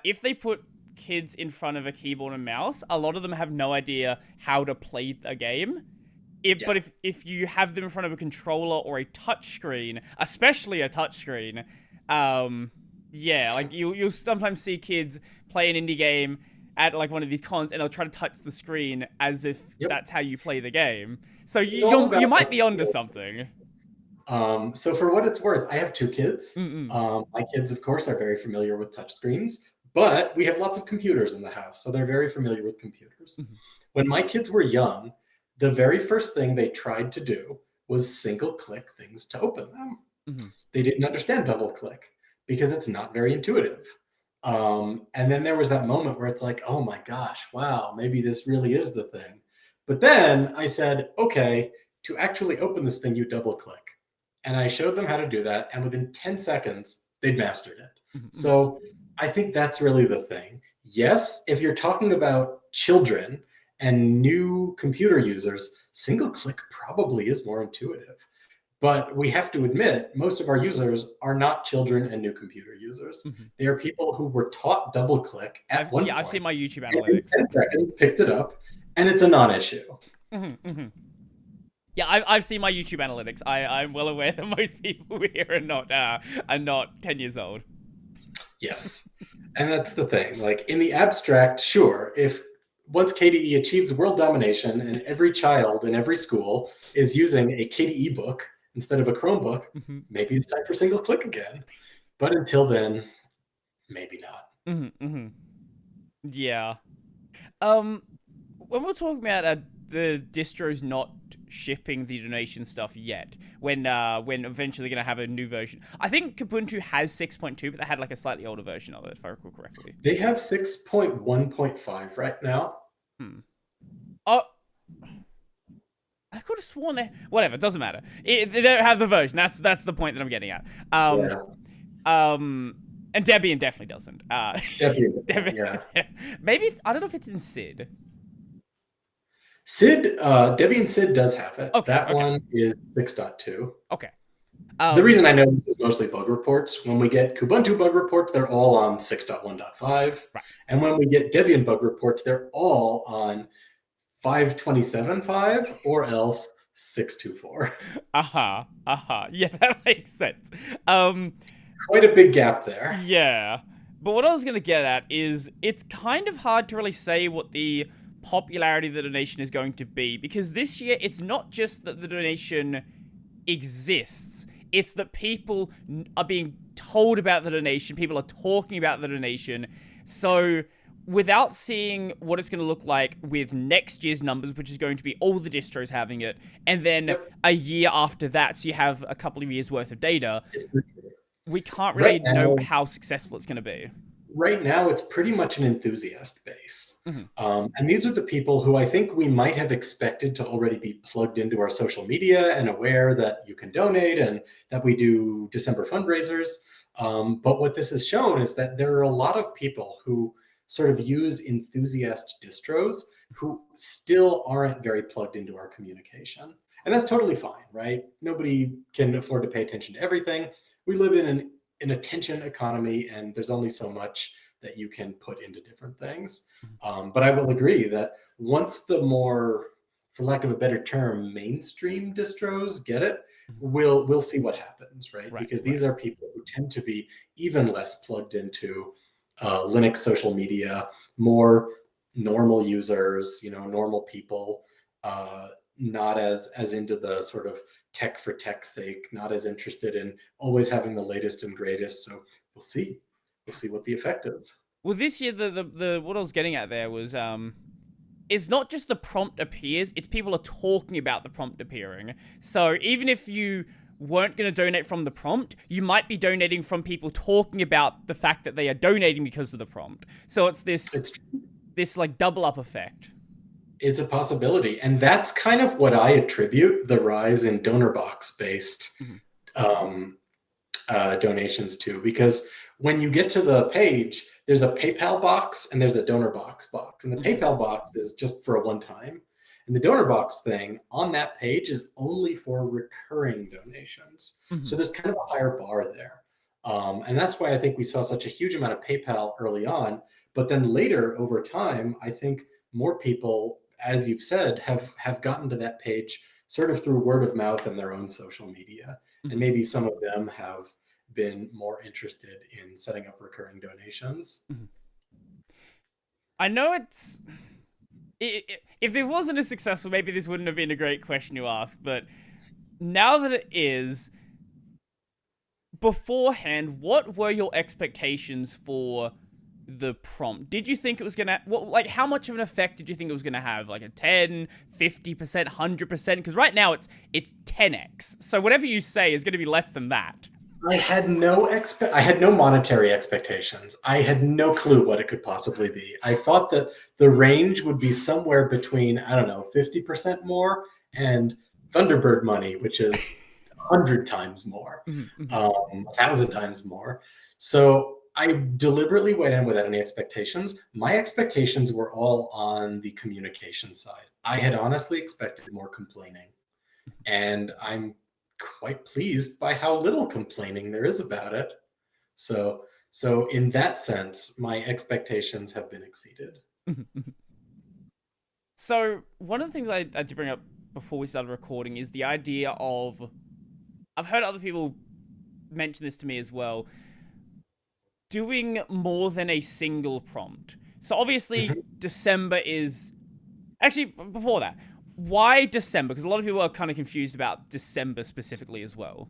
if they put kids in front of a keyboard and mouse, a lot of them have no idea how to play a game. But if you have them in front of a controller or a touchscreen, especially a touchscreen, like you'll sometimes see kids play an indie game at like one of these cons, and they'll try to touch the screen as if that's how you play the game. So you might be onto something. So for what it's worth, I have 2 kids. My kids, of course, are very familiar with touchscreens, but we have lots of computers in the house, so they're very familiar with computers. When my kids were young, the very first thing they tried to do was single click things to open them. They didn't understand double click because it's not very intuitive. And then there was that moment where it's like, oh my gosh, wow, maybe this really is the thing. But then I said, okay, to actually open this thing, you double click. And I showed them how to do that. And within 10 seconds, they'd mastered it. So I think that's really the thing. Yes, if you're talking about children and new computer users, single click probably is more intuitive. But we have to admit, most of our users are not children and new computer users. They are people who were taught double click at one point. I've seen my YouTube analytics. 10 seconds, picked it up, and it's a non-issue. Yeah, I've seen my YouTube analytics. I'm well aware that most people here are not 10 years old. Yes, and that's the thing. Like, in the abstract, sure, if once KDE achieves world domination and every child in every school is using a KDE book instead of a Chromebook, maybe it's time for single click again. But until then, maybe not. Yeah. When we're talking about the distros not shipping the donation stuff yet, when eventually going to have a new version, I think Kubuntu has 6.2, but they had like a slightly older version of it, if I recall correctly. They have 6.1.5 right now. Oh, I could have sworn they... Whatever, it doesn't matter. They don't have the version. That's the point that I'm getting at. And Debian definitely doesn't. Debian, yeah. Maybe I don't know if it's in SID. Debian SID does have it. That one is 6.2. Okay. The reason I know this is mostly bug reports. When we get Kubuntu bug reports, they're all on 6.1.5. Right. And when we get Debian bug reports, they're all on 5.27.5 or else 6.2.4. Yeah, that makes sense. Quite a big gap there. Yeah. But what I was going to get at is it's kind of hard to really say what the popularity of the donation is going to be, because this year it's not just that the donation exists, it's that people are being told about the donation, people are talking about the donation. So without seeing what it's going to look like with next year's numbers, which is going to be all the distros having it, and then a year after that, so you have a couple of years worth of data, we can't really know how successful it's going to be. Right now, it's pretty much an enthusiast base. And these are the people who I think we might have expected to already be plugged into our social media and aware that you can donate and that we do December fundraisers. But what this has shown is that there are a lot of people who sort of use enthusiast distros who still aren't very plugged into our communication. And that's totally fine, right? Nobody can afford to pay attention to everything. We live in an attention economy, and there's only so much that you can put into different things. But I will agree that once the more, for lack of a better term, mainstream distros get it, we'll see what happens, right? Because these are people who tend to be even less plugged into Linux social media, more normal users, normal people, not as into the sort of tech for tech's sake, not as interested in always having the latest and greatest. So we'll see what the effect is. Well, this year the what I was getting at there was it's not just the prompt appears, it's people are talking about the prompt appearing. So even if you weren't going to donate from the prompt, you might be donating from people talking about the fact that they are donating because of the prompt. So it's this like double up effect. It's a possibility. And that's kind of what I attribute the rise in donor box based donations to, because when you get to the page, there's a PayPal box and there's a donor box. And the PayPal box is just for a one time. And the donor box thing on that page is only for recurring donations. So there's kind of a higher bar there. And that's why I think we saw such a huge amount of PayPal early on. But then later, over time, I think more people, as you've said, have gotten to that page sort of through word of mouth and their own social media. And maybe some of them have been more interested in setting up recurring donations. I know if it wasn't as successful, maybe this wouldn't have been a great question to ask, but now that it is, beforehand, what were your expectations for the prompt? Did you think it was gonna, how much of an effect did you think it was gonna have? Like a 10, 50%, 100%? Because right now it's 10x. So whatever you say is gonna be less than that. I had no monetary expectations. I had no clue what it could possibly be. I thought that the range would be somewhere between, 50% more and Thunderbird money, which is 100 times more, 1,000 times more. So I deliberately went in without any expectations. My expectations were all on the communication side. I had honestly expected more complaining, and I'm quite pleased by how little complaining there is about it. So in that sense, my expectations have been exceeded. So one of the things I had to bring up before we started recording is the idea of, I've heard other people mention this to me as well, doing more than a single prompt. So obviously December is, actually before that, why December? Because a lot of people are kind of confused about December specifically as well.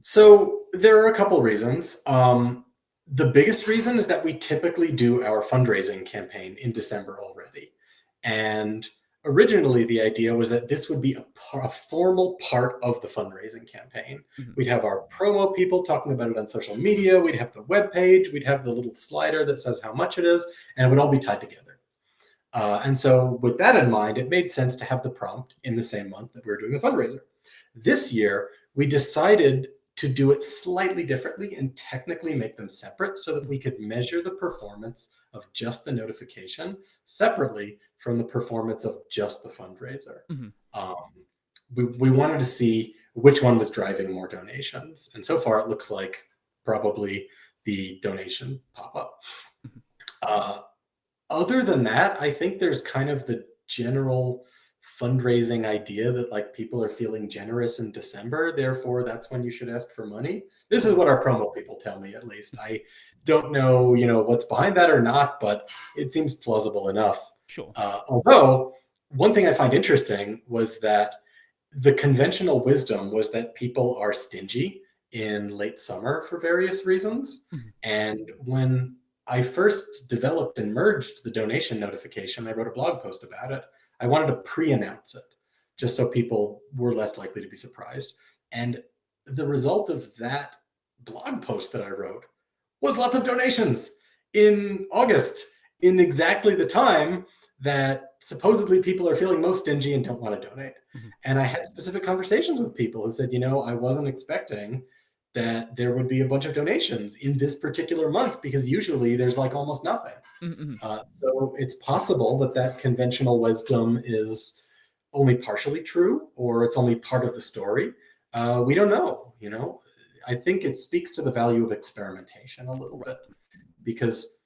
So there are a couple reasons. The biggest reason is that we typically do our fundraising campaign in December already. And originally the idea was that this would be a formal part of the fundraising campaign. We'd have our promo people talking about it on social media. We'd have the web page. We'd have the little slider that says how much it is, and it would all be tied together. And so with that in mind, it made sense to have the prompt in the same month that we were doing the fundraiser. This year, we decided to do it slightly differently and technically make them separate so that we could measure the performance of just the notification separately from the performance of just the fundraiser. We wanted to see which one was driving more donations. And so far, it looks like probably the donation pop-up. Other than that, I think there's kind of the general fundraising idea that like people are feeling generous in December, therefore that's when you should ask for money. This is what our promo people tell me, at least. I don't know, what's behind that or not, but it seems plausible enough. Sure. Although one thing I find interesting was that the conventional wisdom was that people are stingy in late summer for various reasons. And when I first developed and merged the donation notification, I wrote a blog post about it. I wanted to pre-announce it just so people were less likely to be surprised. And the result of that blog post that I wrote was lots of donations in August, in exactly the time that supposedly people are feeling most stingy and don't want to donate. And I had specific conversations with people who said, I wasn't expecting that there would be a bunch of donations in this particular month because usually there's like almost nothing. So it's possible that conventional wisdom is only partially true or it's only part of the story. We don't know, I think it speaks to the value of experimentation a little bit, because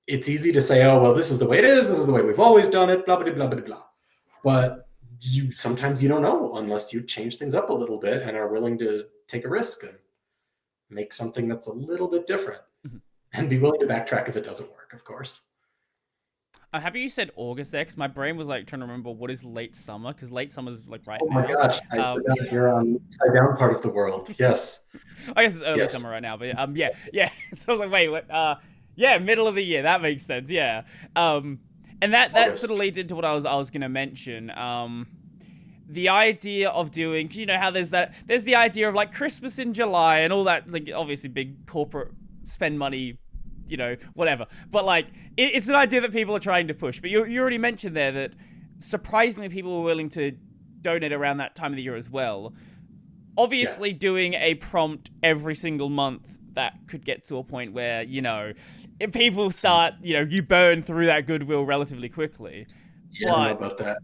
it's easy to say, oh, well, this is the way it is. This is the way we've always done it, blah, blah, blah, blah, blah. But sometimes you don't know unless you change things up a little bit and are willing to take a risk and make something that's a little bit different, and be willing to backtrack if it doesn't work, of course. I'm happy you said August there, because my brain was like trying to remember what is late summer, because late summer is like right now. Oh my gosh, I forgot you're on the upside down part of the world. Yes. I guess it's early summer right now, but yeah. So I was like, wait, what? Yeah, middle of the year. That makes sense. Yeah. And that sort of leads into what I was gonna mention. The idea of doing, 'cause you know how there's the idea of like Christmas in July and all that, like obviously big corporate spend money, whatever. But like, it's an idea that people are trying to push. But you already mentioned there that surprisingly people were willing to donate around that time of the year as well. Obviously, doing a prompt every single month, that could get to a point where, if people start, you burn through that goodwill relatively quickly. Yeah, I don't know about that.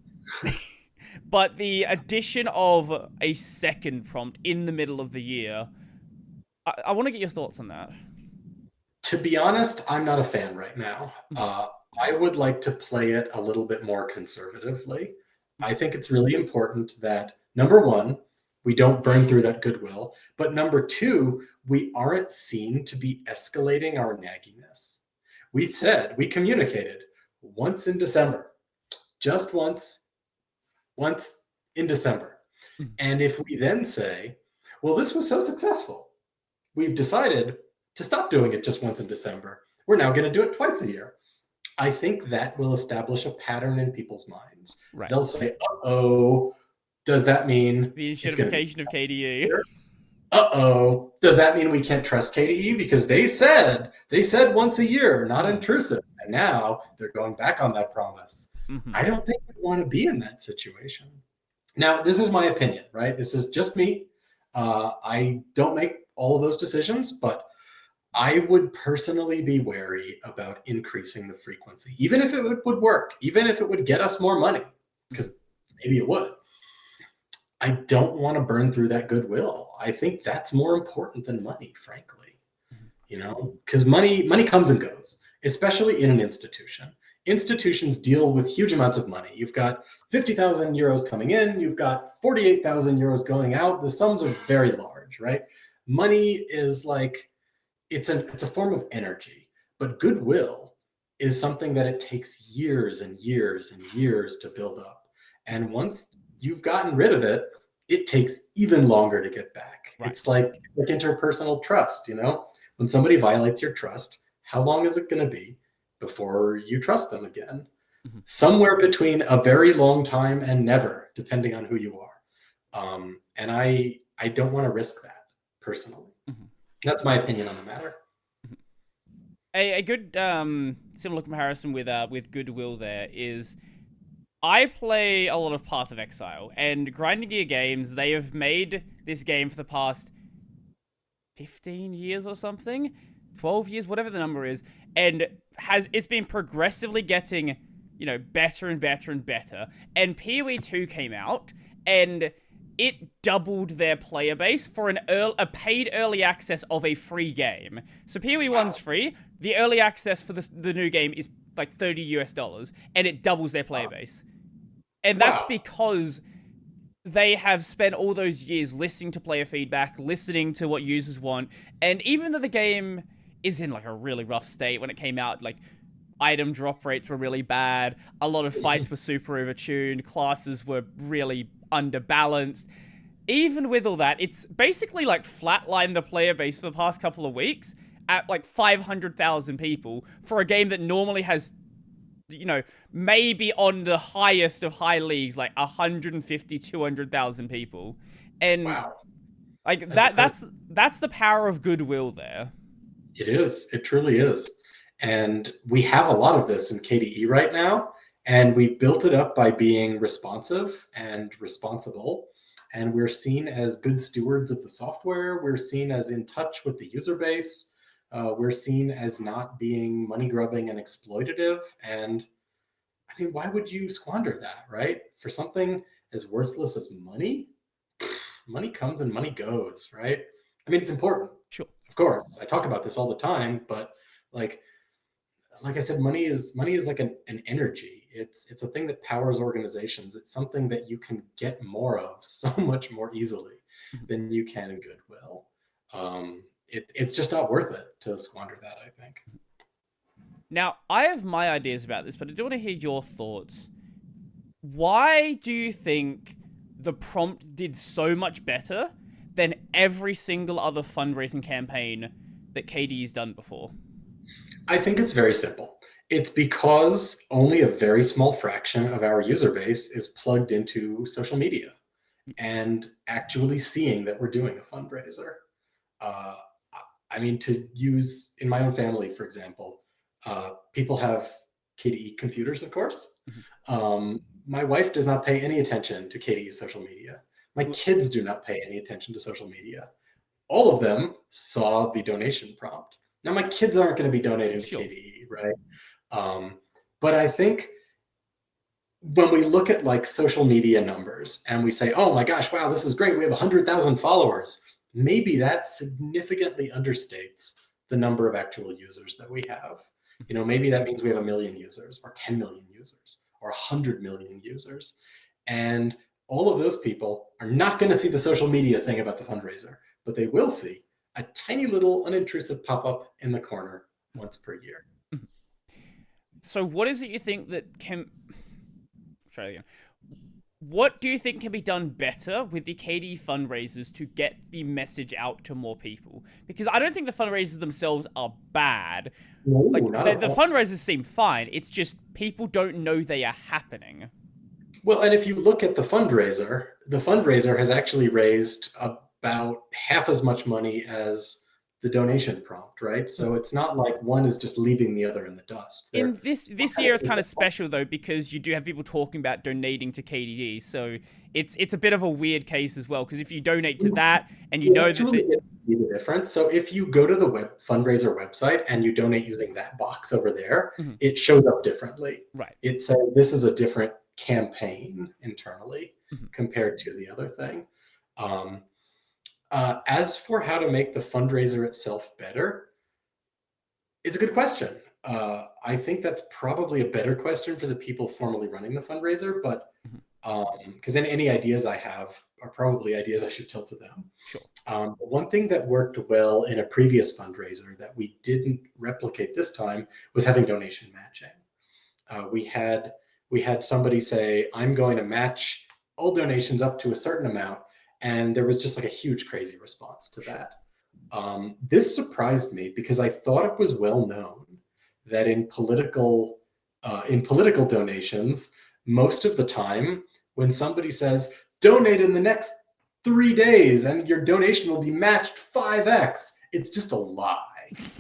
But the addition of a second prompt in the middle of the year, I want to get your thoughts on that. To be honest, I'm not a fan right now. I would like to play it a little bit more conservatively. I think it's really important that, number one, we don't burn through that goodwill. But number two, we aren't seen to be escalating our nagginess. We communicated once in December, just once in December. And if we then say, well, this was so successful, we've decided to stop doing it just once in December. We're now going to do it twice a year. I think that will establish a pattern in people's minds. Right. They'll say, uh-oh, does that mean the certification of KDE? Uh-oh, does that mean we can't trust KDE? Because they said once a year, not intrusive. And now they're going back on that promise. I don't think we want to be in that situation. Now, this is my opinion, right? This is just me. I don't make all of those decisions, but I would personally be wary about increasing the frequency, even if it would work, even if it would get us more money, because maybe it would. I don't want to burn through that goodwill. I think that's more important than money, frankly, because money comes and goes, especially in an institution. Institutions deal with huge amounts of money. You've got 50,000 euros coming in. You've got 48,000 euros going out. The sums are very large, right? Money is like, it's a form of energy, but goodwill is something that it takes years and years and years to build up. And once you've gotten rid of it, it takes even longer to get back. Right. It's like interpersonal trust, when somebody violates your trust, how long is it going to be before you trust them again? Somewhere between a very long time and never, depending on who you are. And I don't want to risk that personally. That's my opinion on the matter. A good similar comparison with Goodwill there is, I play a lot of Path of Exile, and Grinding Gear Games, they have made this game for the past 15 years or something, 12 years, whatever the number is, and it's been progressively getting, better and better and better. And PoE 2 came out, and it doubled their player base for a paid early access of a free game. So PoE 1's free. The early access for the new game is like $30 and it doubles their player base. And that's because they have spent all those years listening to player feedback, listening to what users want. And even though the game is in like a really rough state when it came out, like item drop rates were really bad, a lot of fights were super overtuned, classes were really underbalanced. Even with all that, it's basically like flatlined the player base for the past couple of weeks at like 500,000 people for a game that normally has, maybe on the highest of high leagues, like 150, 200,000 people. And like that's the power of goodwill there. It is. It truly is. And we have a lot of this in KDE right now. And we've built it up by being responsive and responsible. And we're seen as good stewards of the software. We're seen as in touch with the user base. We're seen as not being money grubbing and exploitative. And I mean, why would you squander that, right? For something as worthless as money. Money comes and money goes, right? I mean, it's important, Sure. of course. I talk about this all the time, but like I said, money is like an energy. It's a thing that powers organizations. It's something that you can get more of so much more easily than you can in Goodwill. It's just not worth it to squander that, I think. Now, I have my ideas about this, but I do want to hear your thoughts. Why do you think the prompt did so much better than every single other fundraising campaign that KDE's done before? I think it's very simple. It's because only a very small fraction of our user base is plugged into social media and actually seeing that we're doing a fundraiser. I mean, to use in my own family, for example, people have KDE computers, of course. My wife does not pay any attention to KDE's social media. My kids do not pay any attention to social media. All of them saw the donation prompt. Now, my kids aren't going to be donating to KDE, right? But I think when we look at like social media numbers and we say, oh my gosh, wow, this is great. We have 100,000 followers. Maybe that significantly understates the number of actual users that we have. You know, maybe that means we have 1 million users or 10 million users or 100 million users. And all of those people are not going to see the social media thing about the fundraiser, but they will see a tiny little unintrusive pop-up in the corner once per year. So what is it you think that can... Try again. What do you think can be done better with the KDE fundraisers to get the message out to more people? Because I don't think the fundraisers themselves are bad. No, like the all. fundraisers seem fine. It's just people don't know they are happening. Well, and if you look at the fundraiser has actually raised about half as much money as the donation prompt, right? So it's not like one is just leaving the other in the dust. In this year, it's kind of special though, because you do have people talking about donating to KDE. So it's a bit of a weird case as well, because if you donate to that and you know that see the difference. So if you go to the fundraiser website and you donate using that box over there, it shows up differently. Right. It says this is a different campaign internally compared to the other thing. As for how to make the fundraiser itself better, it's a good question. I think that's probably a better question for the people formally running the fundraiser, but because then any ideas I have are probably ideas I should tell to them. Sure. One thing that worked well in a previous fundraiser that we didn't replicate this time was having donation matching. We had somebody say, I'm going to match all donations up to a certain amount. And there was just like a huge, crazy response to that. This surprised me because I thought it was well known that in political donations, most of the time when somebody says, donate in the next 3 days and your donation will be matched 5x, it's just a lie.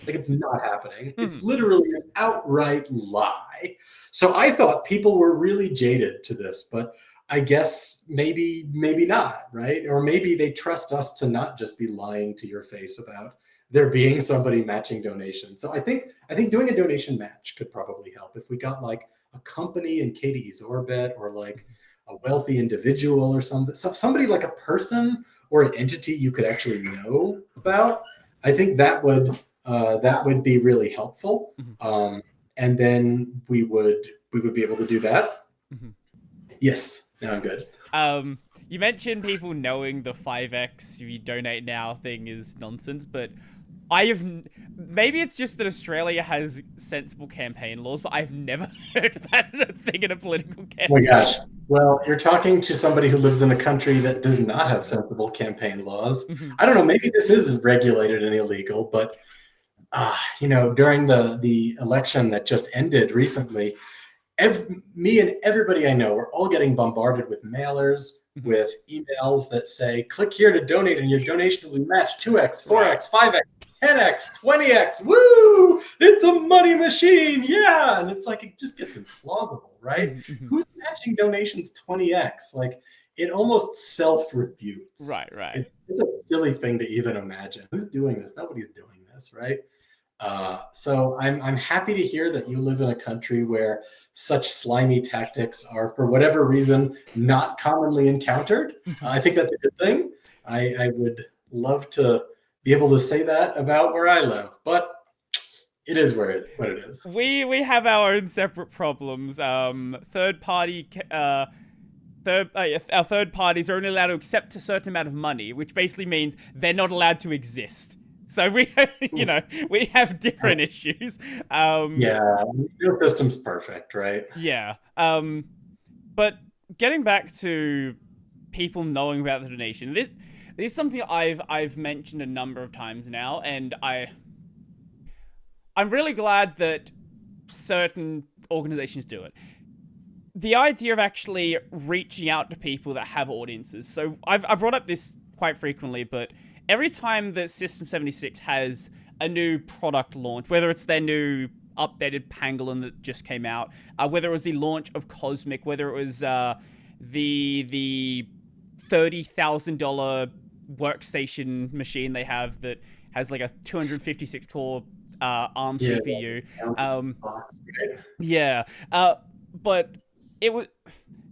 Like, it's not happening. It's literally an outright lie. So I thought people were really jaded to this, but I guess maybe not, right? Or maybe they trust us to not just be lying to your face about there being somebody matching donations. So I think doing a donation match could probably help if we got like a company in KDE's orbit or like a wealthy individual or somebody like a person or an entity you could actually know about. I think that would be really helpful. And then we would be able to do that. Yes, now I'm good. You mentioned people knowing the 5x if you donate now thing is nonsense, but maybe it's just that Australia has sensible campaign laws, but I've never heard that as a thing in a political campaign. Oh my gosh. Well, you're talking to somebody who lives in a country that does not have sensible campaign laws. I don't know, maybe this is regulated and illegal, but during the election that just ended recently, me and everybody I know, we're all getting bombarded with mailers, with emails that say, click here to donate and your donation will be matched 2x, 4x, 5x, 10x, 20x. Woo! It's a money machine. Yeah. And it's like, it just gets implausible, right? Who's matching donations 20x? Like, it almost self-refutes. Right. It's a silly thing to even imagine. Who's doing this? Nobody's doing this, right? So I'm happy to hear that you live in a country where such slimy tactics are, for whatever reason, not commonly encountered. I think that's a good thing. I would love to be able to say that about where I live, but it is what it is. We have our own separate problems. Our third parties are only allowed to accept a certain amount of money, which basically means they're not allowed to exist. So we, we have different issues. Yeah, your system's perfect, right? Yeah. But getting back to people knowing about the donation, this is something I've mentioned a number of times now, and I'm really glad that certain organizations do it. The idea of actually reaching out to people that have audiences. So I've brought up this quite frequently, but every time that System 76 has a new product launch, whether it's their new updated pangolin that just came out, whether it was the launch of Cosmic, whether it was the $30,000 workstation machine they have that has like a 256 core ARM CPU. But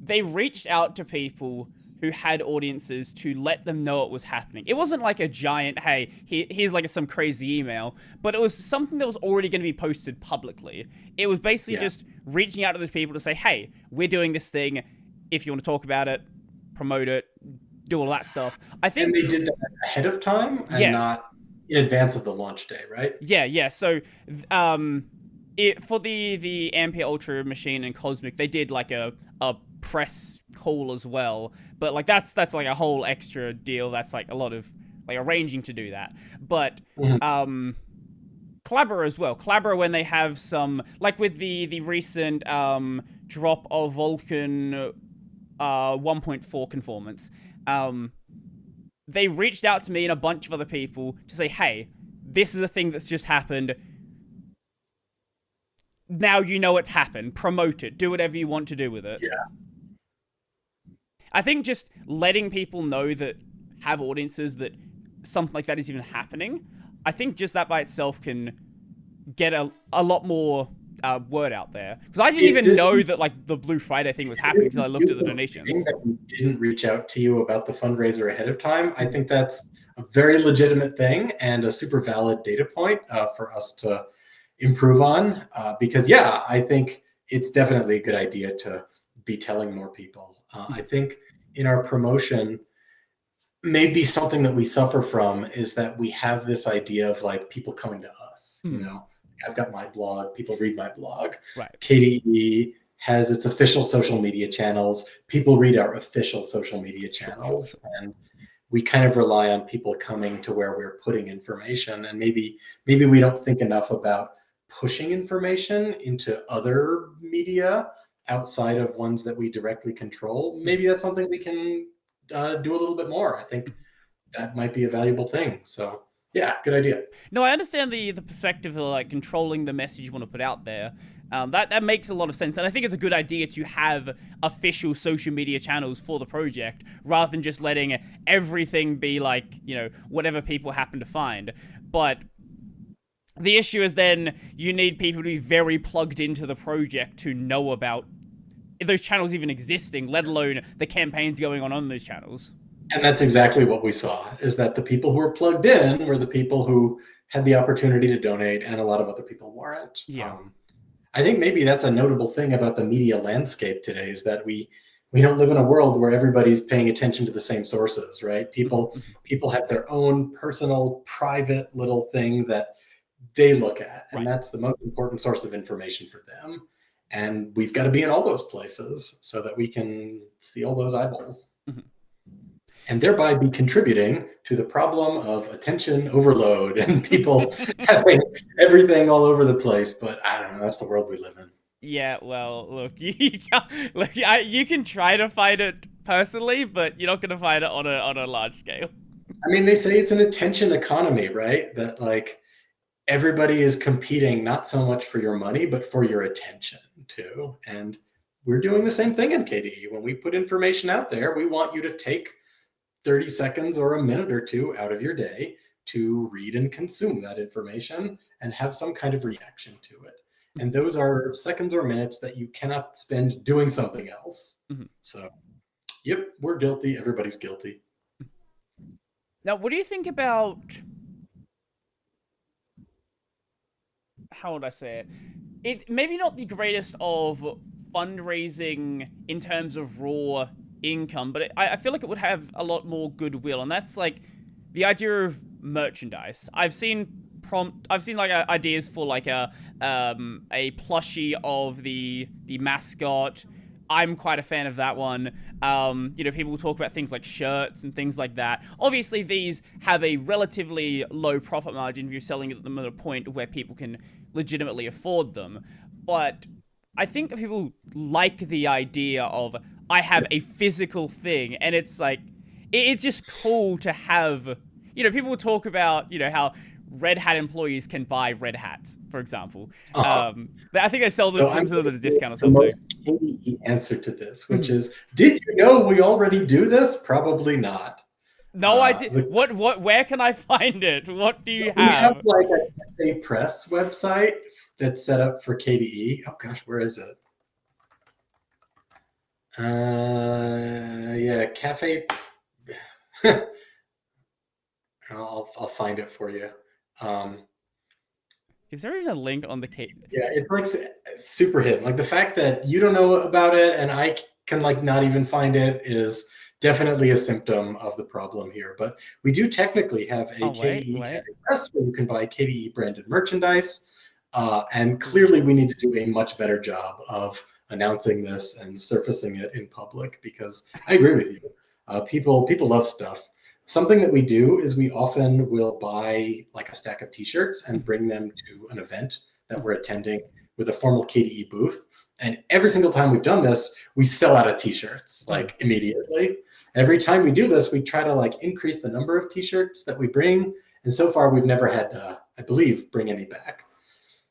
they reached out to people who had audiences to let them know it was happening. It wasn't like a giant, hey, here's like some crazy email, but it was something that was already going to be posted publicly. It was basically just reaching out to those people to say, hey, we're doing this thing. If you want to talk about it, promote it, do all that stuff. I think, and they did that ahead of time and not in advance of the launch day, right? Yeah. So, for the Ampere Ultra machine and Cosmic, they did like a press call as well, but like that's like a whole extra deal. That's like a lot of like arranging to do that. But Collabora as well. Collabora, when they have some, like with the recent drop of Vulkan 1.4 conformance, they reached out to me and a bunch of other people to say, hey, this is a thing that's just happened. Now you know it's happened. Promote it. Do whatever you want to do with it. Yeah. I think just letting people know that have audiences that something like that is even happening, I think just that by itself can get a lot more word out there. Because I didn't even know that like the Blue Friday thing was happening until I looked at the donations. That we didn't reach out to you about the fundraiser ahead of time. I think that's a very legitimate thing and a super valid data point for us to improve on. Because I think it's definitely a good idea to be telling more people. I think in our promotion, maybe something that we suffer from is that we have this idea of like people coming to us, you know, I've got my blog, people read my blog. Right. KDE has its official social media channels. People read our official social media channels. And we kind of rely on people coming to where we're putting information. And maybe we don't think enough about pushing information into other media outside of ones that we directly control. Maybe that's something we can do a little bit more. I think that might be a valuable thing. So yeah, good idea. No, I understand the perspective of like controlling the message you want to put out there. That makes a lot of sense, and I think it's a good idea to have official social media channels for the project rather than just letting everything be like, you know, whatever people happen to find. But the issue is then you need people to be very plugged into the project to know about those channels even existing, let alone the campaigns going on those channels. And that's exactly what we saw, is that the people who were plugged in were the people who had the opportunity to donate, and a lot of other people weren't. Yeah. I think maybe that's a notable thing about the media landscape today, is that we don't live in a world where everybody's paying attention to the same sources, right? People have their own personal, private little thing that they look at, and that's the most important source of information for them. And we've got to be in all those places so that we can see all those eyeballs. And thereby be contributing to the problem of attention overload and people having everything all over the place. But I don't know, that's the world we live in. Yeah, well, look, you can try to fight it personally, but you're not going to fight it on a large scale. I mean, they say it's an attention economy, right? That like everybody is competing not so much for your money, but for your attention too. And we're doing the same thing in KDE. When we put information out there, we want you to take 30 seconds or a minute or two out of your day to read and consume that information and have some kind of reaction to it. And those are seconds or minutes that you cannot spend doing something else. So, yep, we're guilty. Everybody's guilty. Now, what do you think about, how would I say it? It maybe not the greatest of fundraising in terms of raw income, but I feel like it would have a lot more goodwill, and that's like the idea of merchandise. I've seen like ideas for like a plushie of the mascot. I'm quite a fan of that one. You know, people talk about things like shirts and things like that. Obviously, these have a relatively low profit margin if you're selling them at a point where people can legitimately afford them. But I think people like the idea of, I have a physical thing, and it's like, it's just cool to have, you know, people talk about, you know, how Red Hat employees can buy red hats, for example. I think they sell them at a discount or something. The most KDE answer to this, which is, did you know we already do this? Probably not. No, I did. Where can I find it? What do you have? We have like a Cafe Press website that's set up for KDE. Oh gosh, where is it? Yeah, Cafe. I'll find it for you. Is there even a link on the case? Yeah, it's like super hidden. Like the fact that you don't know about it and I can like not even find it is definitely a symptom of the problem here. But we do technically have a KDE Cafe Press where you can buy KDE branded merchandise. And clearly we need to do a much better job of announcing this and surfacing it in public, because I agree with you. People love stuff. Something that we do is we often will buy like a stack of t-shirts and bring them to an event that we're attending with a formal KDE booth. And every single time we've done this, we sell out of t-shirts like immediately. Every time we do this, we try to like increase the number of t-shirts that we bring. And so far we've never had to, I believe, bring any back.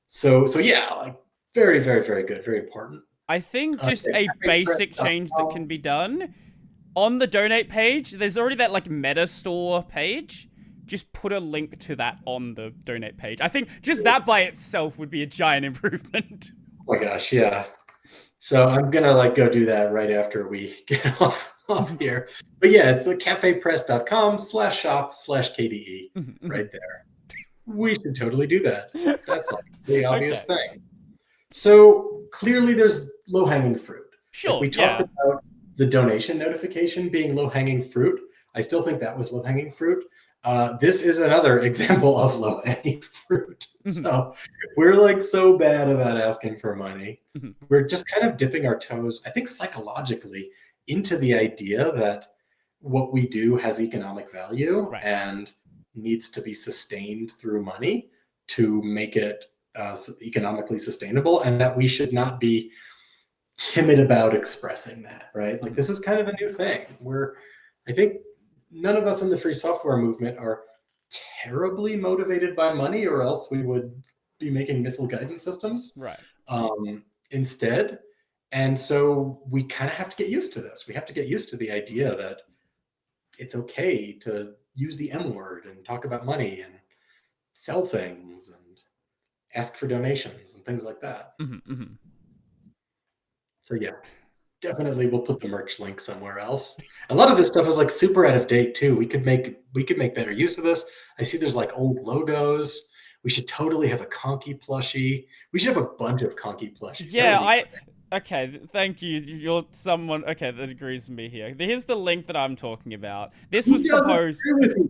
So yeah, like very, very, very good. Very important. I think just a basic change that can be done. On the donate page, there's already that like meta store page. Just put a link to that on the donate page. I think just that by itself would be a giant improvement. Oh my gosh, yeah. So I'm gonna like go do that right after we get off here. But yeah, it's the cafepress.com/shop/KDE right there. We should totally do that. That's like the obvious thing. So clearly there's low-hanging fruit. Sure. Like we talked about the donation notification being low-hanging fruit. I still think that was low-hanging fruit. This is another example of low-hanging fruit. So we're like so bad about asking for money. We're just kind of dipping our toes, I think psychologically, into the idea that what we do has economic value and needs to be sustained through money to make it economically sustainable, and that we should not be timid about expressing that, right? Like this is kind of a new thing where I think none of us in the free software movement are terribly motivated by money, or else we would be making missile guidance systems instead. And so we kind of have to get used to this. We have to get used to the idea that it's okay to use the M word and talk about money and sell things and ask for donations and things like that. So yeah, definitely we'll put the merch link somewhere else. A lot of this stuff is like super out of date too. We could make better use of this. I see there's like old logos. We should totally have a Conky plushie. We should have a bunch of Conky plushies. Yeah, okay, thank you. You're someone that agrees with me here. Here's the link that I'm talking about. This was proposed.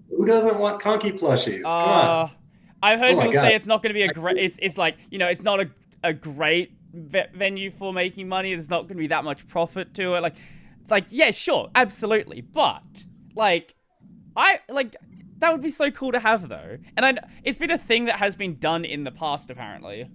Who doesn't want Conky plushies? Come on. I've heard people say it's not going to be a great. It's like, you know, it's not a great venue for making money. There's not going to be that much profit to it. Like yeah, sure, absolutely, but like that would be so cool to have though. And it's been a thing that has been done in the past apparently.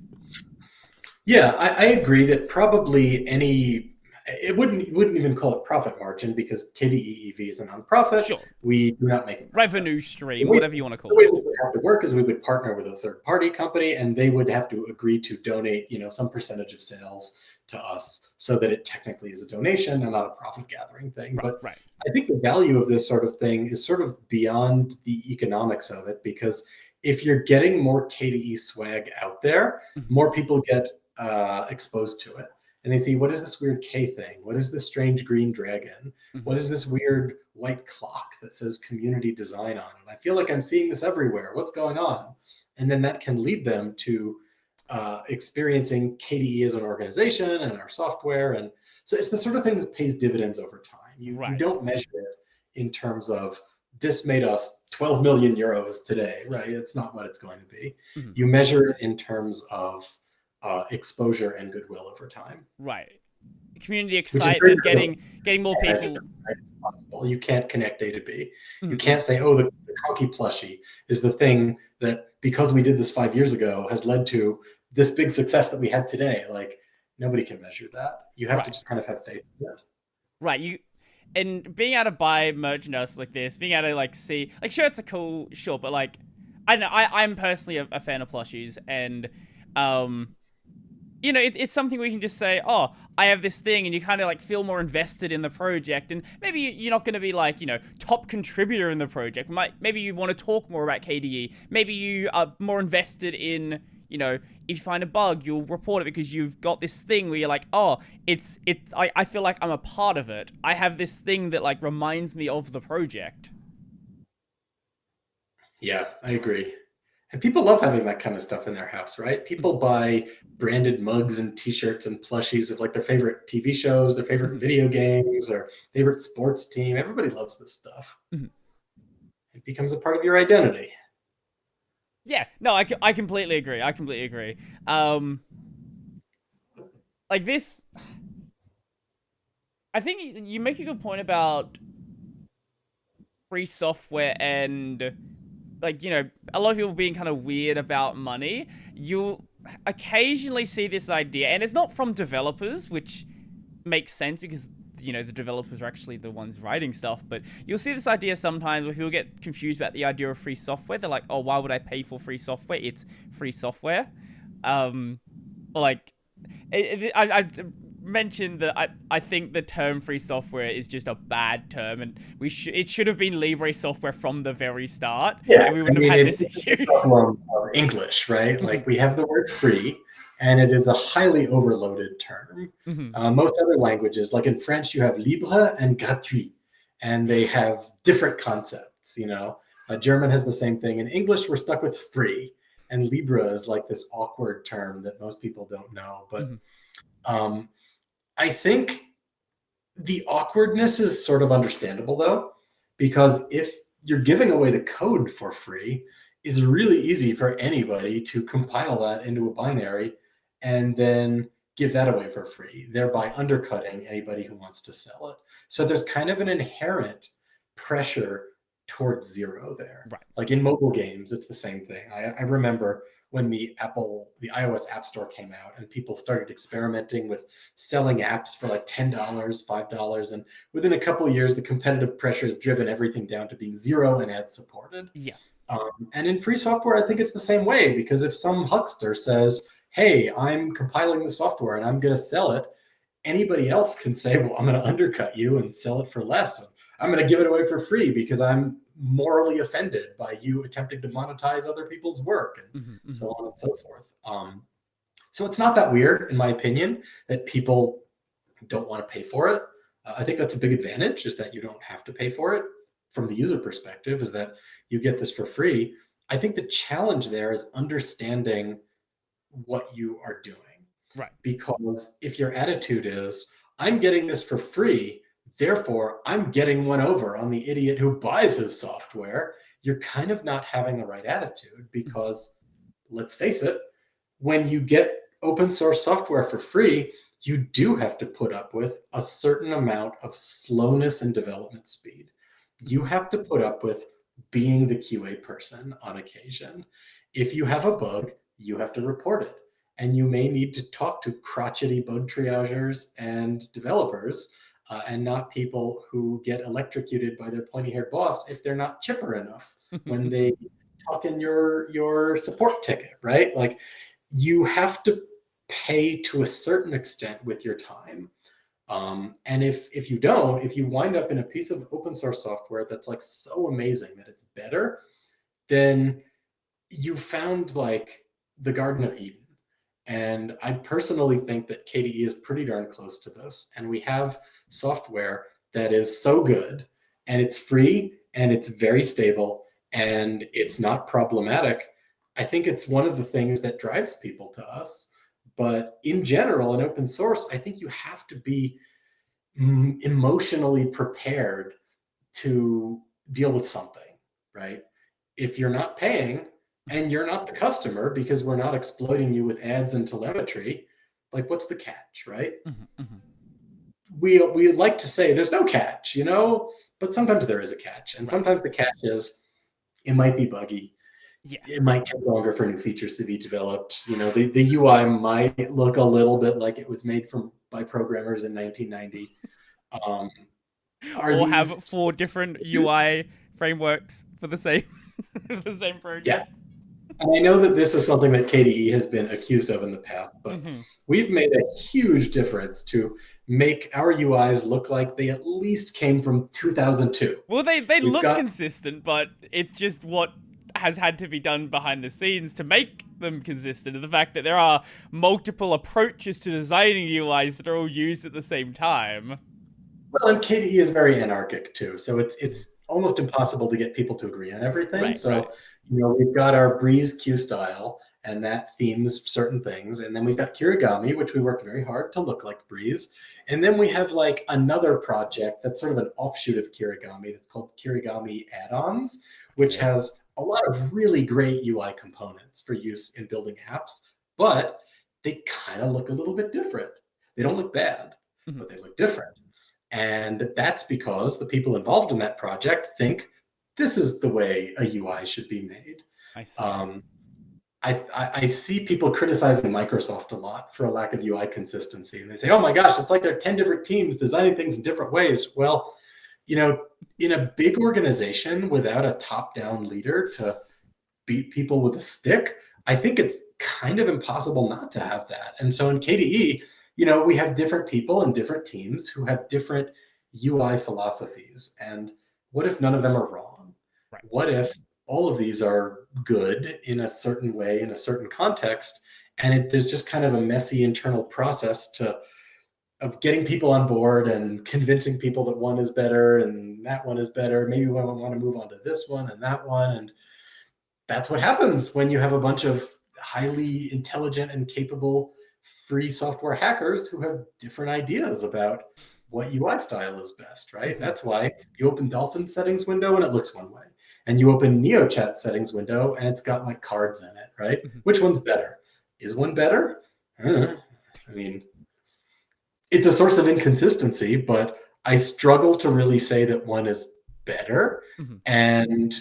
Yeah, I agree that probably any it wouldn't even call it profit margin because KDE EV is a nonprofit. Sure. We do not make revenue stream, whatever you want to the call way it. this would have to work is we would partner with a third party company, and they would have to agree to donate, some percentage of sales to us, so that it technically is a donation and not a profit gathering thing. Right, But right. I think the value of this sort of thing is sort of beyond the economics of it, because if you're getting more KDE swag out there, more people get exposed to it. And they see, what is this weird K thing? What is this strange green dragon? What is this weird white clock that says community design on it? I feel like I'm seeing this everywhere. What's going on? And then that can lead them to experiencing KDE as an organization and our software. And so it's the sort of thing that pays dividends over time. You don't measure it in terms of this made us 12 million euros today, right? It's not what it's going to be. You measure it in terms of exposure and goodwill over time. Right. Community excitement, getting more people. It's possible. You can't connect A to B. You can't say, oh, the Conky plushie is the thing that, because we did this 5 years ago, has led to this big success that we had today. Like, nobody can measure that. You have to just kind of have faith in it. Right. And being able to buy merchandise like this, being able to like see, like, sure, it's a cool, sure, but like, I don't know, I'm personally a fan of plushies, and it's something we can just say, oh, I have this thing, and you kind of like feel more invested in the project. And maybe you're not going to be like, top contributor in the project. Maybe you want to talk more about KDE. Maybe you are more invested in, if you find a bug, you'll report it because you've got this thing where you're like, oh, I feel like I'm a part of it. I have this thing that like reminds me of the project. Yeah, I agree. And people love having that kind of stuff in their house, right? People buy branded mugs and t-shirts and plushies of like their favorite TV shows, their favorite video games, or favorite sports team. Everybody loves this stuff. It becomes a part of your identity. Yeah, no, I completely agree. Like this, I think you make a good point about free software and, like, a lot of people being kind of weird about money. You'll occasionally see this idea, and it's not from developers, which makes sense because, the developers are actually the ones writing stuff, but you'll see this idea sometimes where people get confused about the idea of free software. They're like, oh, why would I pay for free software? It's free software. Or like, I mentioned that I think the term free software is just a bad term, and it should have been Libre software from the very start. Yeah, and we wouldn't have had this issue. It's a problem of English, right? Like, we have the word free, and it is a highly overloaded term. Most other languages, like in French, you have libre and gratuit, and they have different concepts. German has the same thing. In English, we're stuck with free, and libre is like this awkward term that most people don't know. But I think the awkwardness is sort of understandable, though, because if you're giving away the code for free, it's really easy for anybody to compile that into a binary and then give that away for free, thereby undercutting anybody who wants to sell it. So there's kind of an inherent pressure towards zero there. Right. Like in mobile games, it's the same thing. I remember when the iOS App Store came out and people started experimenting with selling apps for like $10, $5. And within a couple of years, the competitive pressure has driven everything down to being zero and ad supported. Yeah. And in free software, I think it's the same way, because if some huckster says, hey, I'm compiling the software and I'm going to sell it, anybody else can say, well, I'm going to undercut you and sell it for less. And I'm going to give it away for free because I'm morally offended by you attempting to monetize other people's work, and so on and so forth. So it's not that weird, in my opinion, that people don't want to pay for it. I think that's a big advantage, is that you don't have to pay for it. From the user perspective, is that you get this for free. I think the challenge there is understanding what you are doing. Right. Because if your attitude is, I'm getting this for free, therefore I'm getting one over on the idiot who buys his software, you're kind of not having the right attitude, because let's face it, when you get open source software for free, you do have to put up with a certain amount of slowness and development speed. You have to put up with being the QA person on occasion. If you have a bug, you have to report it. and you may need to talk to crotchety bug triagers and developers, and not people who get electrocuted by their pointy-haired boss if they're not chipper enough when they talk in your support ticket, right? Like, you have to pay to a certain extent with your time. And if you don't, if you wind up in a piece of open source software that's like so amazing that it's better, then you found like the Garden of Eden. And I personally think that KDE is pretty darn close to this. And we have software that is so good, and it's free, and it's very stable, and it's not problematic. I think it's one of the things that drives people to us. But in general, in open source, I think you have to be emotionally prepared to deal with something, right? If you're not paying and you're not the customer, because we're not exploiting you with ads and telemetry, like, what's the catch, right? We like to say there's no catch, but sometimes there is a catch. And sometimes the catch is it might be buggy. Yeah. It might take longer for new features to be developed. The UI might look a little bit like it was made by programmers in 1990. Or have 4 different UI frameworks for the same project. Yeah. And I know that this is something that KDE has been accused of in the past, but we've made a huge difference to make our UIs look like they at least came from 2002. Well, they look consistent, but it's just what has had to be done behind the scenes to make them consistent. And the fact that there are multiple approaches to designing UIs that are all used at the same time. Well, and KDE is very anarchic too, so it's almost impossible to get people to agree on everything. Right. We've got our Breeze Q style, and that themes certain things, and then we've got Kirigami, which we worked very hard to look like Breeze, and then we have like another project that's sort of an offshoot of Kirigami that's called Kirigami Add-ons, which has a lot of really great UI components for use in building apps, but they kind of look a little bit different. They don't look bad, but they look different. And that's because the people involved in that project think this is the way a UI should be made. I see. I see people criticizing Microsoft a lot for a lack of UI consistency. And they say, oh my gosh, it's like there are 10 different teams designing things in different ways. Well, in a big organization without a top-down leader to beat people with a stick, I think it's kind of impossible not to have that. And so in KDE, we have different people and different teams who have different UI philosophies. And what if none of them are wrong? Right. What if all of these are good in a certain way, in a certain context, and there's just kind of a messy internal process of getting people on board and convincing people that one is better and that one is better. Maybe we want to move on to this one and that one. And that's what happens when you have a bunch of highly intelligent and capable free software hackers who have different ideas about what UI style is best, right? That's why you open Dolphin settings window and it looks one way. And you open NeoChat settings window and it's got like cards in it, right? Which one's better? Is one better? I mean, it's a source of inconsistency, but I struggle to really say that one is better. And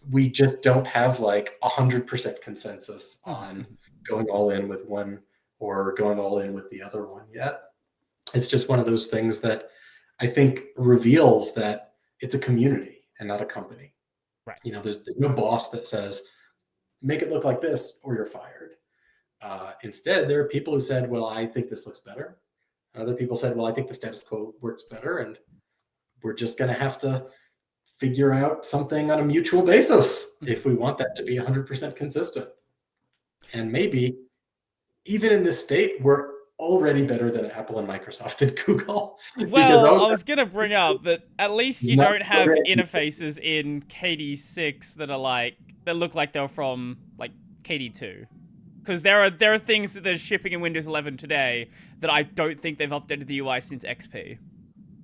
we just don't have like 100% consensus on going all in with one or going all in with the other one yet. It's just one of those things that I think reveals that it's a community and not a company. Right. There's no boss that says, make it look like this or you're fired. Instead, there are people who said, well, I think this looks better. And other people said, well, I think the status quo works better. And we're just going to have to figure out something on a mutual basis if we want that to be 100% consistent. And maybe even in this state, we're already better than Apple and Microsoft and Google. Well, I was going to bring up that at least you don't have interfaces in KDE6 that look like they're from like KDE2. Because there are things that are shipping in Windows 11 today that I don't think they've updated the UI since XP.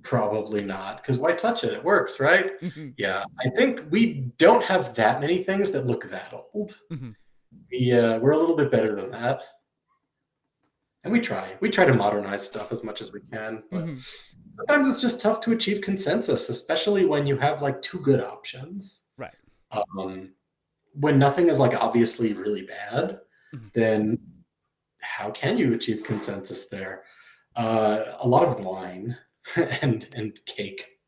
Probably not, because why touch it? It works, right? Yeah, I think we don't have that many things that look that old. We're a little bit better than that. And we try to modernize stuff as much as we can, but sometimes it's just tough to achieve consensus, especially when you have like 2 good options. Right. When nothing is like obviously really bad, then how can you achieve consensus there? A lot of wine and cake.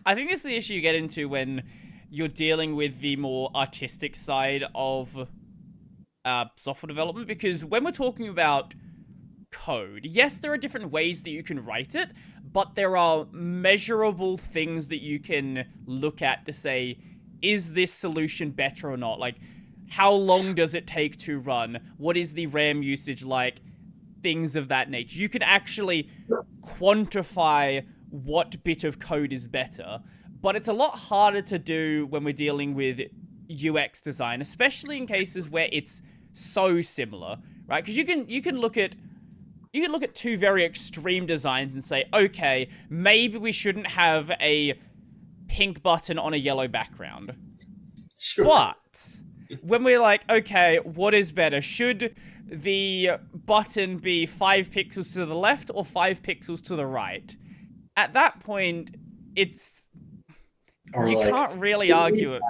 I think it's the issue you get into when you're dealing with the more artistic side of software development, because when we're talking about code, yes, there are different ways that you can write it, but there are measurable things that you can look at to say, is this solution better or not? Like, how long does it take to run? What is the RAM usage like? Things of that nature. You can actually quantify what bit of code is better, but it's a lot harder to do when we're dealing with UX design, especially in cases where it's so similar, right? Because you can look at two very extreme designs and say, okay, maybe we shouldn't have a pink button on a yellow background. Sure. But when we're like, okay, what is better? Should the button be 5 pixels to the left or 5 pixels to the right? At that point, it's... Or you like, can't really argue it.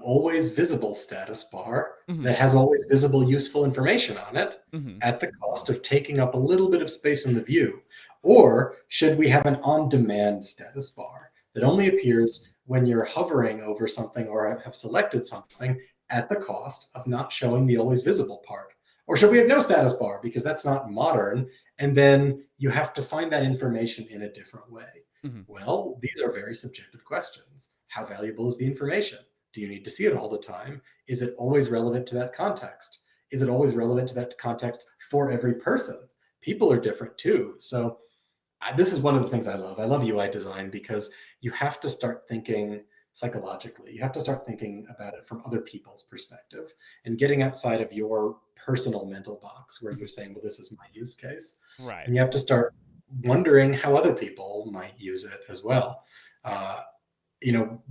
Always visible status bar that has always visible useful information on it at the cost of taking up a little bit of space in the view? Or should we have an on-demand status bar that only appears when you're hovering over something or have selected something at the cost of not showing the always visible part? Or should we have no status bar because that's not modern, and then you have to find that information in a different way? Well, these are very subjective questions. How valuable is the information? Do you need to see it all the time? Is it always relevant to that context? Is it always relevant to that context for every person? People are different too. So this is one of the things I love. I love UI design because you have to start thinking psychologically. You have to start thinking about it from other people's perspective and getting outside of your personal mental box where you're saying, well, this is my use case. Right. And you have to start wondering how other people might use it as well.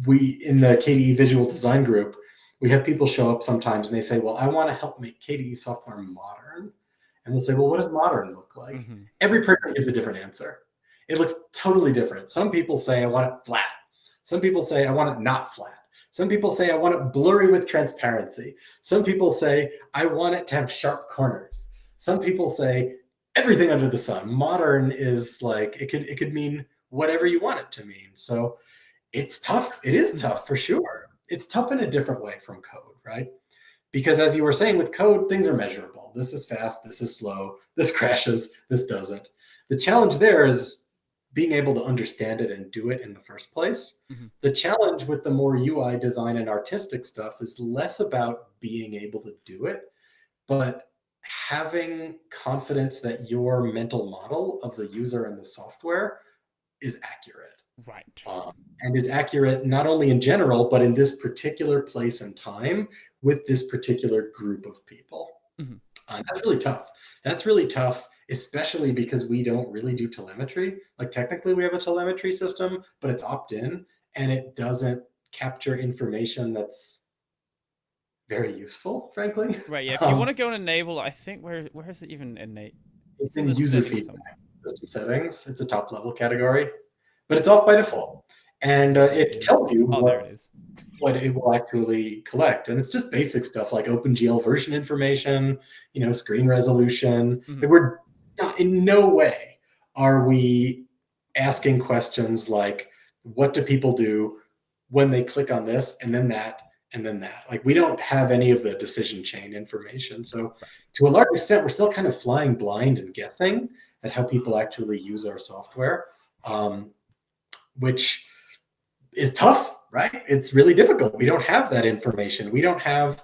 We in the KDE visual design group, we have people show up sometimes and they say, well, I want to help make KDE software modern. And we'll say, well, what does modern look like? Every person gives a different answer. It looks totally different. Some people say, I want it flat. Some people say, I want it not flat. Some people say, I want it blurry with transparency. Some people say, I want it to have sharp corners. Some people say, everything under the sun. Modern is like, it could mean whatever you want it to mean. So it's tough. It is tough for sure. It's tough in a different way from code, right? Because as you were saying with code, things are measurable. This is fast, this is slow, this crashes, this doesn't. The challenge there is being able to understand it and do it in the first place. The challenge with the more UI design and artistic stuff is less about being able to do it, but having confidence that your mental model of the user and the software is accurate. Right. And is accurate not only in general, but in this particular place and time with this particular group of people. That's really tough. That's really tough, especially because we don't really do telemetry. Like technically we have a telemetry system, but it's opt-in and it doesn't capture information that's very useful, frankly. Right, yeah. If you want to go and enable, I think, where is it even innate? It's in user feedback, system settings. It's a top level category, but it's off by default. And it tells you what it will actually collect. And it's just basic stuff like OpenGL version information, screen resolution. We're not, in no way are we asking questions like, what do people do when they click on this and then that and then that? Like, we don't have any of the decision chain information. So to a large extent, we're still kind of flying blind and guessing at how people actually use our software, which is tough, right? It's really difficult. We don't have that information. We don't have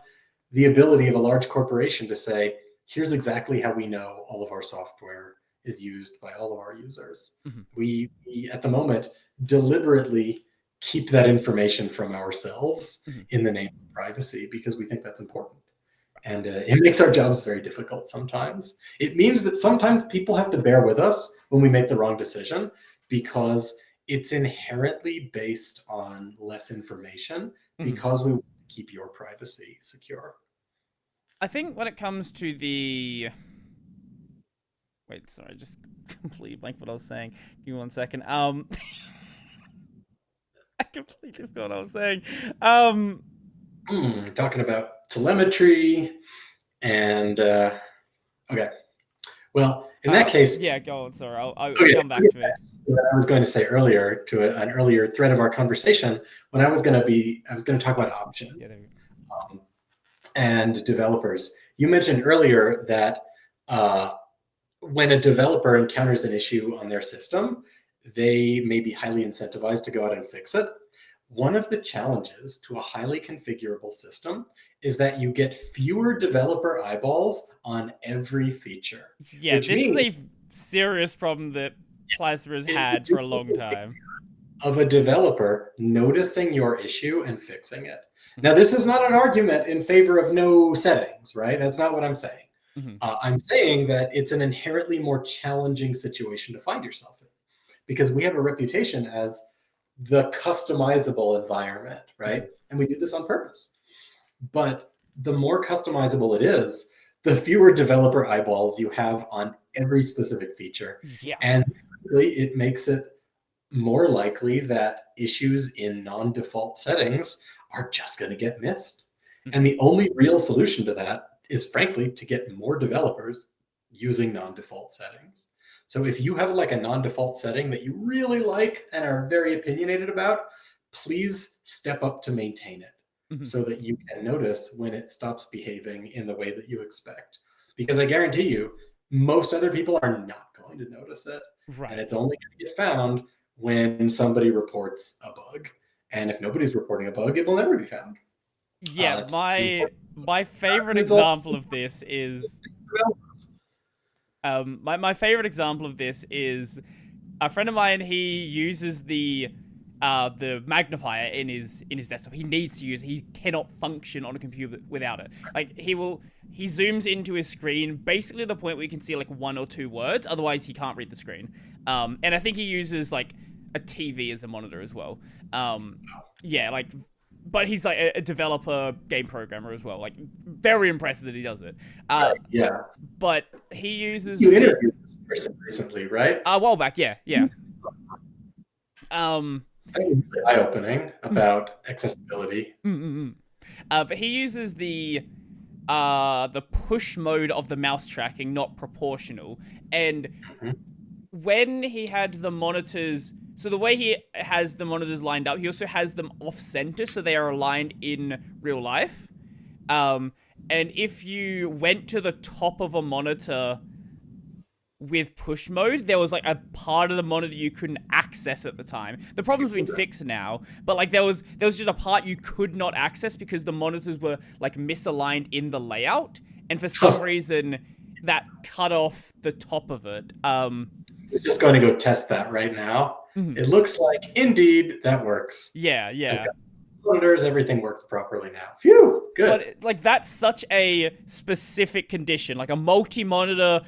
the ability of a large corporation to say, here's exactly how we know all of our software is used by all of our users. We at the moment, deliberately keep that information from ourselves in the name of privacy because we think that's important. And it makes our jobs very difficult sometimes. It means that sometimes people have to bear with us when we make the wrong decision because it's inherently based on less information because we keep your privacy secure. I think when it comes to the... Wait, sorry, I just completely blanked what I was saying. Give me 1 second. I completely forgot what I was saying. Talking about telemetry and Okay. Well, in that case, yeah, go on. Sorry, I'll okay, come back to it. What I was going to say earlier to an earlier thread of our conversation, when I was going to talk about options and developers. You mentioned earlier that when a developer encounters an issue on their system, they may be highly incentivized to go out and fix it. One of the challenges to a highly configurable system is that you get fewer developer eyeballs on every feature. Yeah, this is a serious problem that Plasma has had for a long time. Of a developer noticing your issue and fixing it. Now, this is not an argument in favor of no settings, right? That's not what I'm saying. I'm saying that it's an inherently more challenging situation to find yourself in, because we have a reputation as the customizable environment, right? And we do this on purpose. But the more customizable it is, the fewer developer eyeballs you have on every specific feature. Yeah. And it makes it more likely that issues in non-default settings are just going to get missed. And the only real solution to that is, frankly, to get more developers using non-default settings. So if you have like a non-default setting that you really like and are very opinionated about, please step up to maintain it so that you can notice when it stops behaving in the way that you expect. Because I guarantee you, most other people are not going to notice it. Right. And it's only going to get found when somebody reports a bug. And if nobody's reporting a bug, it will never be found. Yeah, my favorite example of this is my favorite example of this is a friend of mine. He uses the magnifier in his desktop. He needs to use it. He cannot function on a computer without it. Like he zooms into his screen basically to the point where you can see like 1 or 2 words. Otherwise, he can't read the screen. And I think he uses like a TV as a monitor as well. Yeah, like. But he's like a developer, game programmer as well. Like, very impressive that he does it. Yeah. But he uses... You interviewed this person recently, right? A while back, yeah. I think it's really eye-opening about accessibility. But he uses the push mode of the mouse tracking, not proportional. And when he had the monitors... So the way he has the monitors lined up, he also has them off-center, so they are aligned in real life. And if you went to the top of a monitor with push mode, there was like a part of the monitor you couldn't access at the time. The problem's been fixed now, but like there was just a part you could not access because the monitors were like misaligned in the layout, and for some reason that cut off the top of it. It's just going to go test that right now. It looks like, indeed, that works. Yeah. Monitors, everything works properly now. Phew, good. But, like, that's such a specific condition. Like, a multi-monitor,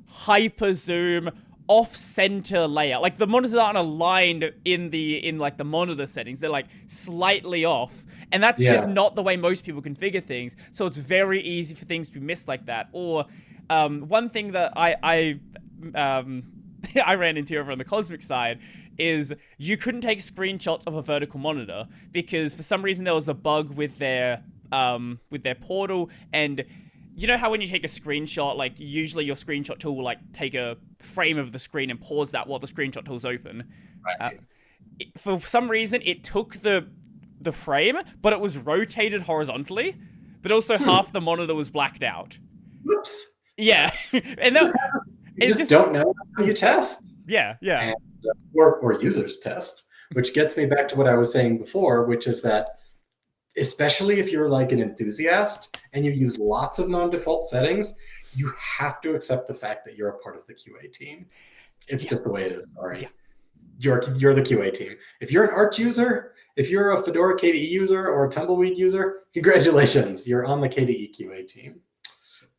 hyper-zoom, off-center layout. Like, the monitors aren't aligned in the monitor settings. They're, like, slightly off. And that's just not the way most people configure things. So it's very easy for things to be missed like that. Or, one thing that I ran into over on the Cosmic side is you couldn't take screenshots of a vertical monitor because for some reason there was a bug with their portal. And you know how when you take a screenshot, like usually your screenshot tool will like take a frame of the screen and pause that while the screenshot tool's open. Right. For some reason it took the frame, but it was rotated horizontally, but also half the monitor was blacked out. Whoops. Yeah. And that, you just don't know how you test. Yeah. And, or users test, which gets me back to what I was saying before, which is that especially if you're like an enthusiast and you use lots of non-default settings, you have to accept the fact that you're a part of the QA team. It's just the way it is. Sorry. Yeah. You're the QA team. If you're an Arch user, if you're a Fedora KDE user or a Tumbleweed user, congratulations, you're on the KDE QA team.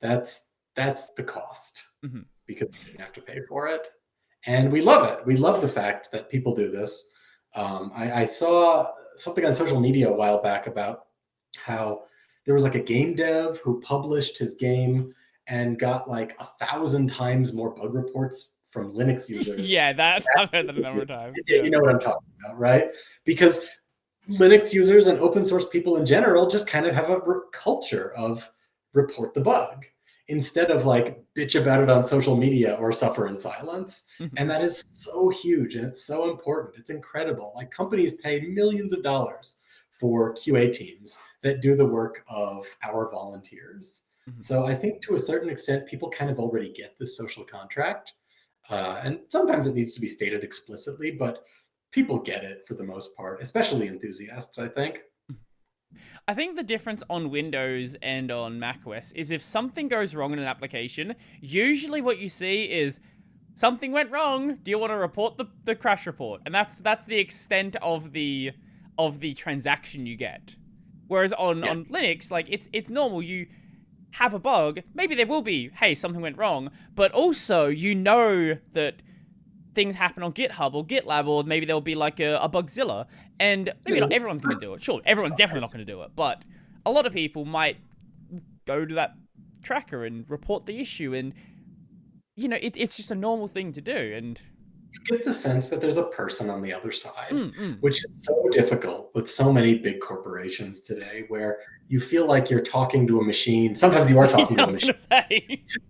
That's the cost because you didn't have to pay for it. And we love it. We love the fact that people do this. I saw something on social media a while back about how there was like a game dev who published his game and got like 1,000 times more bug reports from Linux users. Yeah, I've heard that a number of times. You know what I'm talking about, right? Because Linux users and open source people in general just kind of have a culture of report the bug. instead of like bitch about it on social media or suffer in silence. And that is so huge and it's so important. It's incredible. Like companies pay millions of dollars for QA teams that do the work of our volunteers. So I think to a certain extent, people kind of already get this social contract. And sometimes it needs to be stated explicitly, but people get it for the most part, especially enthusiasts, I think. I think the difference on Windows and on macOS is if something goes wrong in an application, usually what you see is something went wrong. Do you want to report the crash report? And that's the extent of the transaction you get. Whereas on Linux, like it's normal. You have a bug, maybe there will be, hey, something went wrong, but also you know that things happen on GitHub or GitLab, or maybe there'll be like a Bugzilla, and maybe not everyone's going to do it. Sure, everyone's definitely not going to do it, but a lot of people might go to that tracker and report the issue, and you know, it's just a normal thing to do, and you get the sense that there's a person on the other side, which is so difficult with so many big corporations today, where you feel like you're talking to a machine. Sometimes you are talking to a machine.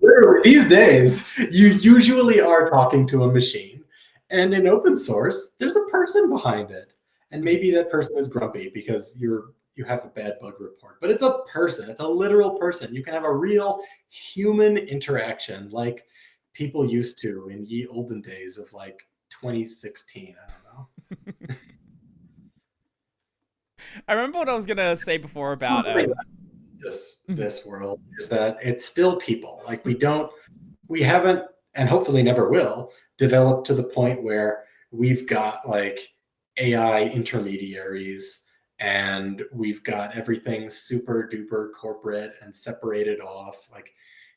Literally, these days, you usually are talking to a machine. And in open source, there's a person behind it. And maybe that person is grumpy because you have a bad bug report. But it's a person. It's a literal person. You can have a real human interaction like people used to in ye olden days of like 2016. I don't know. I remember what I was gonna say before about this world is that it's still people. Like we haven't, and hopefully never will, develop to the point where we've got like AI intermediaries and we've got everything super duper corporate and separated off. Like,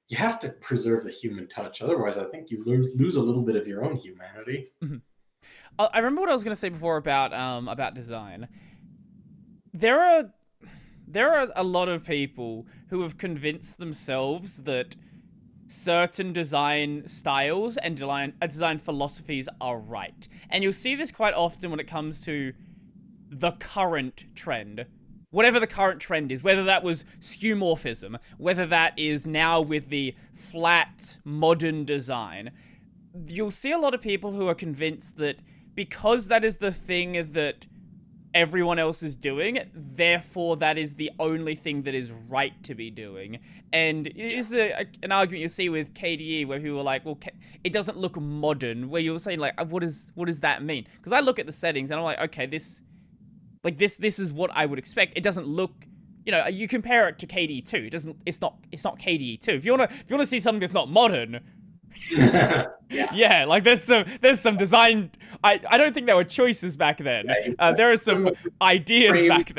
you have to preserve the human touch. Otherwise, I think you lose a little bit of your own humanity. I remember what I was going to say before about design. There are a lot of people who have convinced themselves that certain design styles and design philosophies are right. And you'll see this quite often when it comes to the current trend. Whatever the current trend is, whether that was skeuomorphism, whether that is now with the flat, modern design, you'll see a lot of people who are convinced that because that is the thing that everyone else is doing, therefore that is the only thing that is right to be doing. And it is an argument you'll see with KDE where people are like, well, it doesn't look modern, where you're saying like, what does that mean? Because I look at the settings and I'm like, okay, this is what I would expect. It doesn't look, you know, you compare it to KDE 2. It's not KDE 2. If you wanna see something that's not modern, yeah, like there's some design. I don't think there were choices back then. There are some ideas back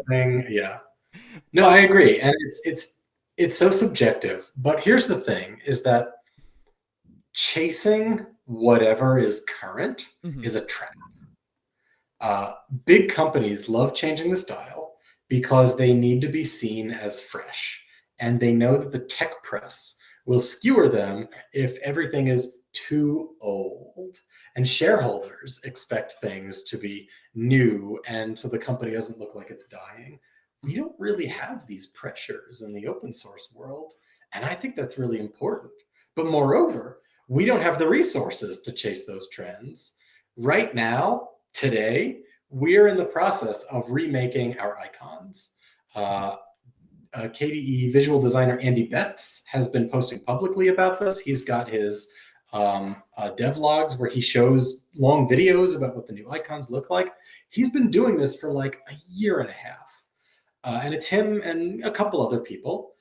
then. Yeah. No, I agree, and it's so subjective. But here's the thing: is that chasing whatever is current is a trap. Big companies love changing the style because they need to be seen as fresh. And they know that the tech press will skewer them if everything is too old. And shareholders expect things to be new, and so the company doesn't look like it's dying. We don't really have these pressures in the open source world. And I think that's really important. But moreover, we don't have the resources to chase those trends. Right now, today, we're in the process of remaking our icons. KDE visual designer Andy Betts has been posting publicly about this. He's got his devlogs where he shows long videos about what the new icons look like. He's been doing this for like a year and a half. And it's him and a couple other people.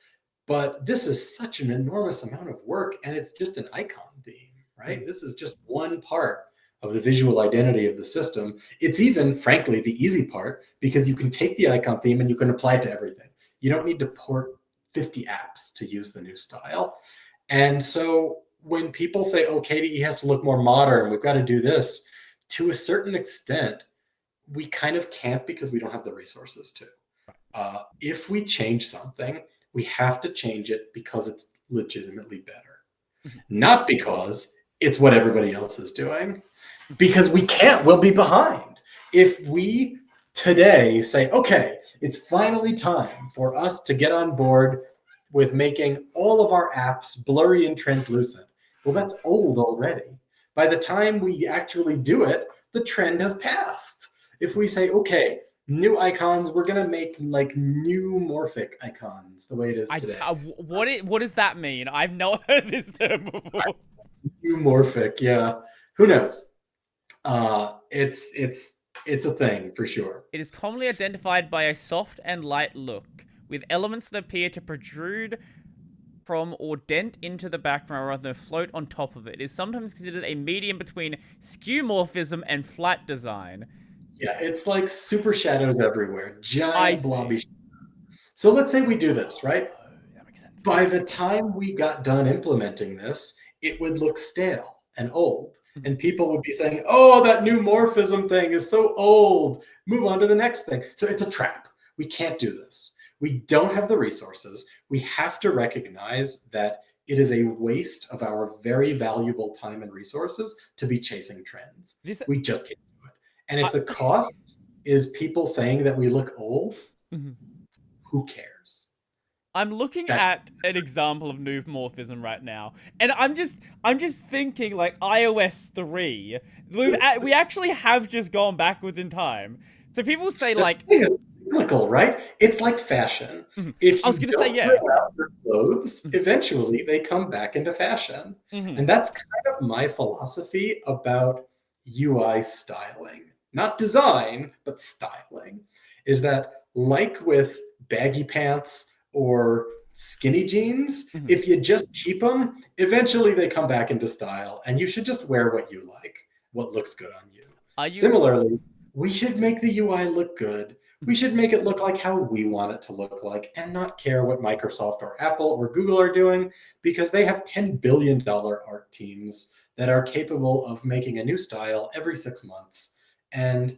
But this is such an enormous amount of work, and it's just an icon theme, right? This is just one part of the visual identity of the system. It's even, frankly, the easy part, because you can take the icon theme and you can apply it to everything. You don't need to port 50 apps to use the new style. And so when people say, oh, KDE has to look more modern, we've got to do this, to a certain extent, we kind of can't because we don't have the resources to. If we change something, we have to change it because it's legitimately better, not because it's what everybody else is doing. Because we can't, we'll be behind. If we today say, okay, it's finally time for us to get on board with making all of our apps blurry and translucent. Well, that's old already. By the time we actually do it, the trend has passed. If we say, okay, new icons, we're going to make like new morphic icons the way it is today. What does that mean? I've not heard this term before. New morphic, yeah. Who knows? It's a thing for sure. It is commonly identified by a soft and light look, with elements that appear to protrude from or dent into the background rather than float on top of it. It is sometimes considered a medium between skeuomorphism and flat design. Yeah, it's like super shadows everywhere. Giant blobby shadows. So let's say we do this, right? Oh, that makes sense. By the time we got done implementing this, it would look stale and old. And people would be saying, oh, that new morphism thing is so old. Move on to the next thing. So it's a trap. We can't do this. We don't have the resources. We have to recognize that it is a waste of our very valuable time and resources to be chasing trends. We just can't do it. And if the cost is people saying that we look old, who cares? I'm looking at an example of new morphism right now, and I'm just thinking like iOS 3. We actually have just gone backwards in time. So people say like it's cyclical, right? It's like fashion. If you don't throw out your clothes, eventually they come back into fashion. And that's kind of my philosophy about UI styling. Not design, but styling. Is that like with baggy pants or skinny jeans, if you just keep them, eventually they come back into style, and you should just wear what you like, what looks good on you. Similarly, we should make the UI look good. We should make it look like how we want it to look like, and not care what Microsoft or Apple or Google are doing, because they have $10 billion art teams that are capable of making a new style every 6 months. And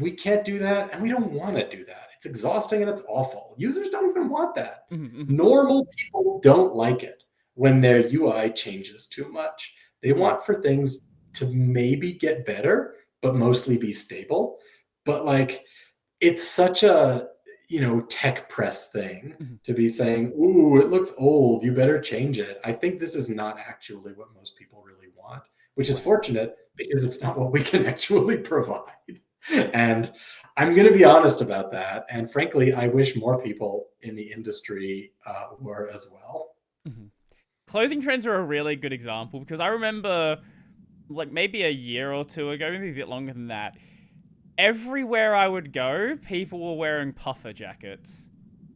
we can't do that, and we don't want to do that. It's exhausting and it's awful. Users don't even want that. Normal people don't like it when their UI changes too much. They want for things to maybe get better, but mostly be stable. But like, it's such a, tech press thing to be saying, ooh, it looks old, you better change it. I think this is not actually what most people really want, which is fortunate because it's not what we can actually provide. And I'm going to be honest about that. And frankly, I wish more people in the industry were as well. Clothing trends are a really good example, because I remember like maybe a year or two ago, maybe a bit longer than that, everywhere I would go, people were wearing puffer jackets.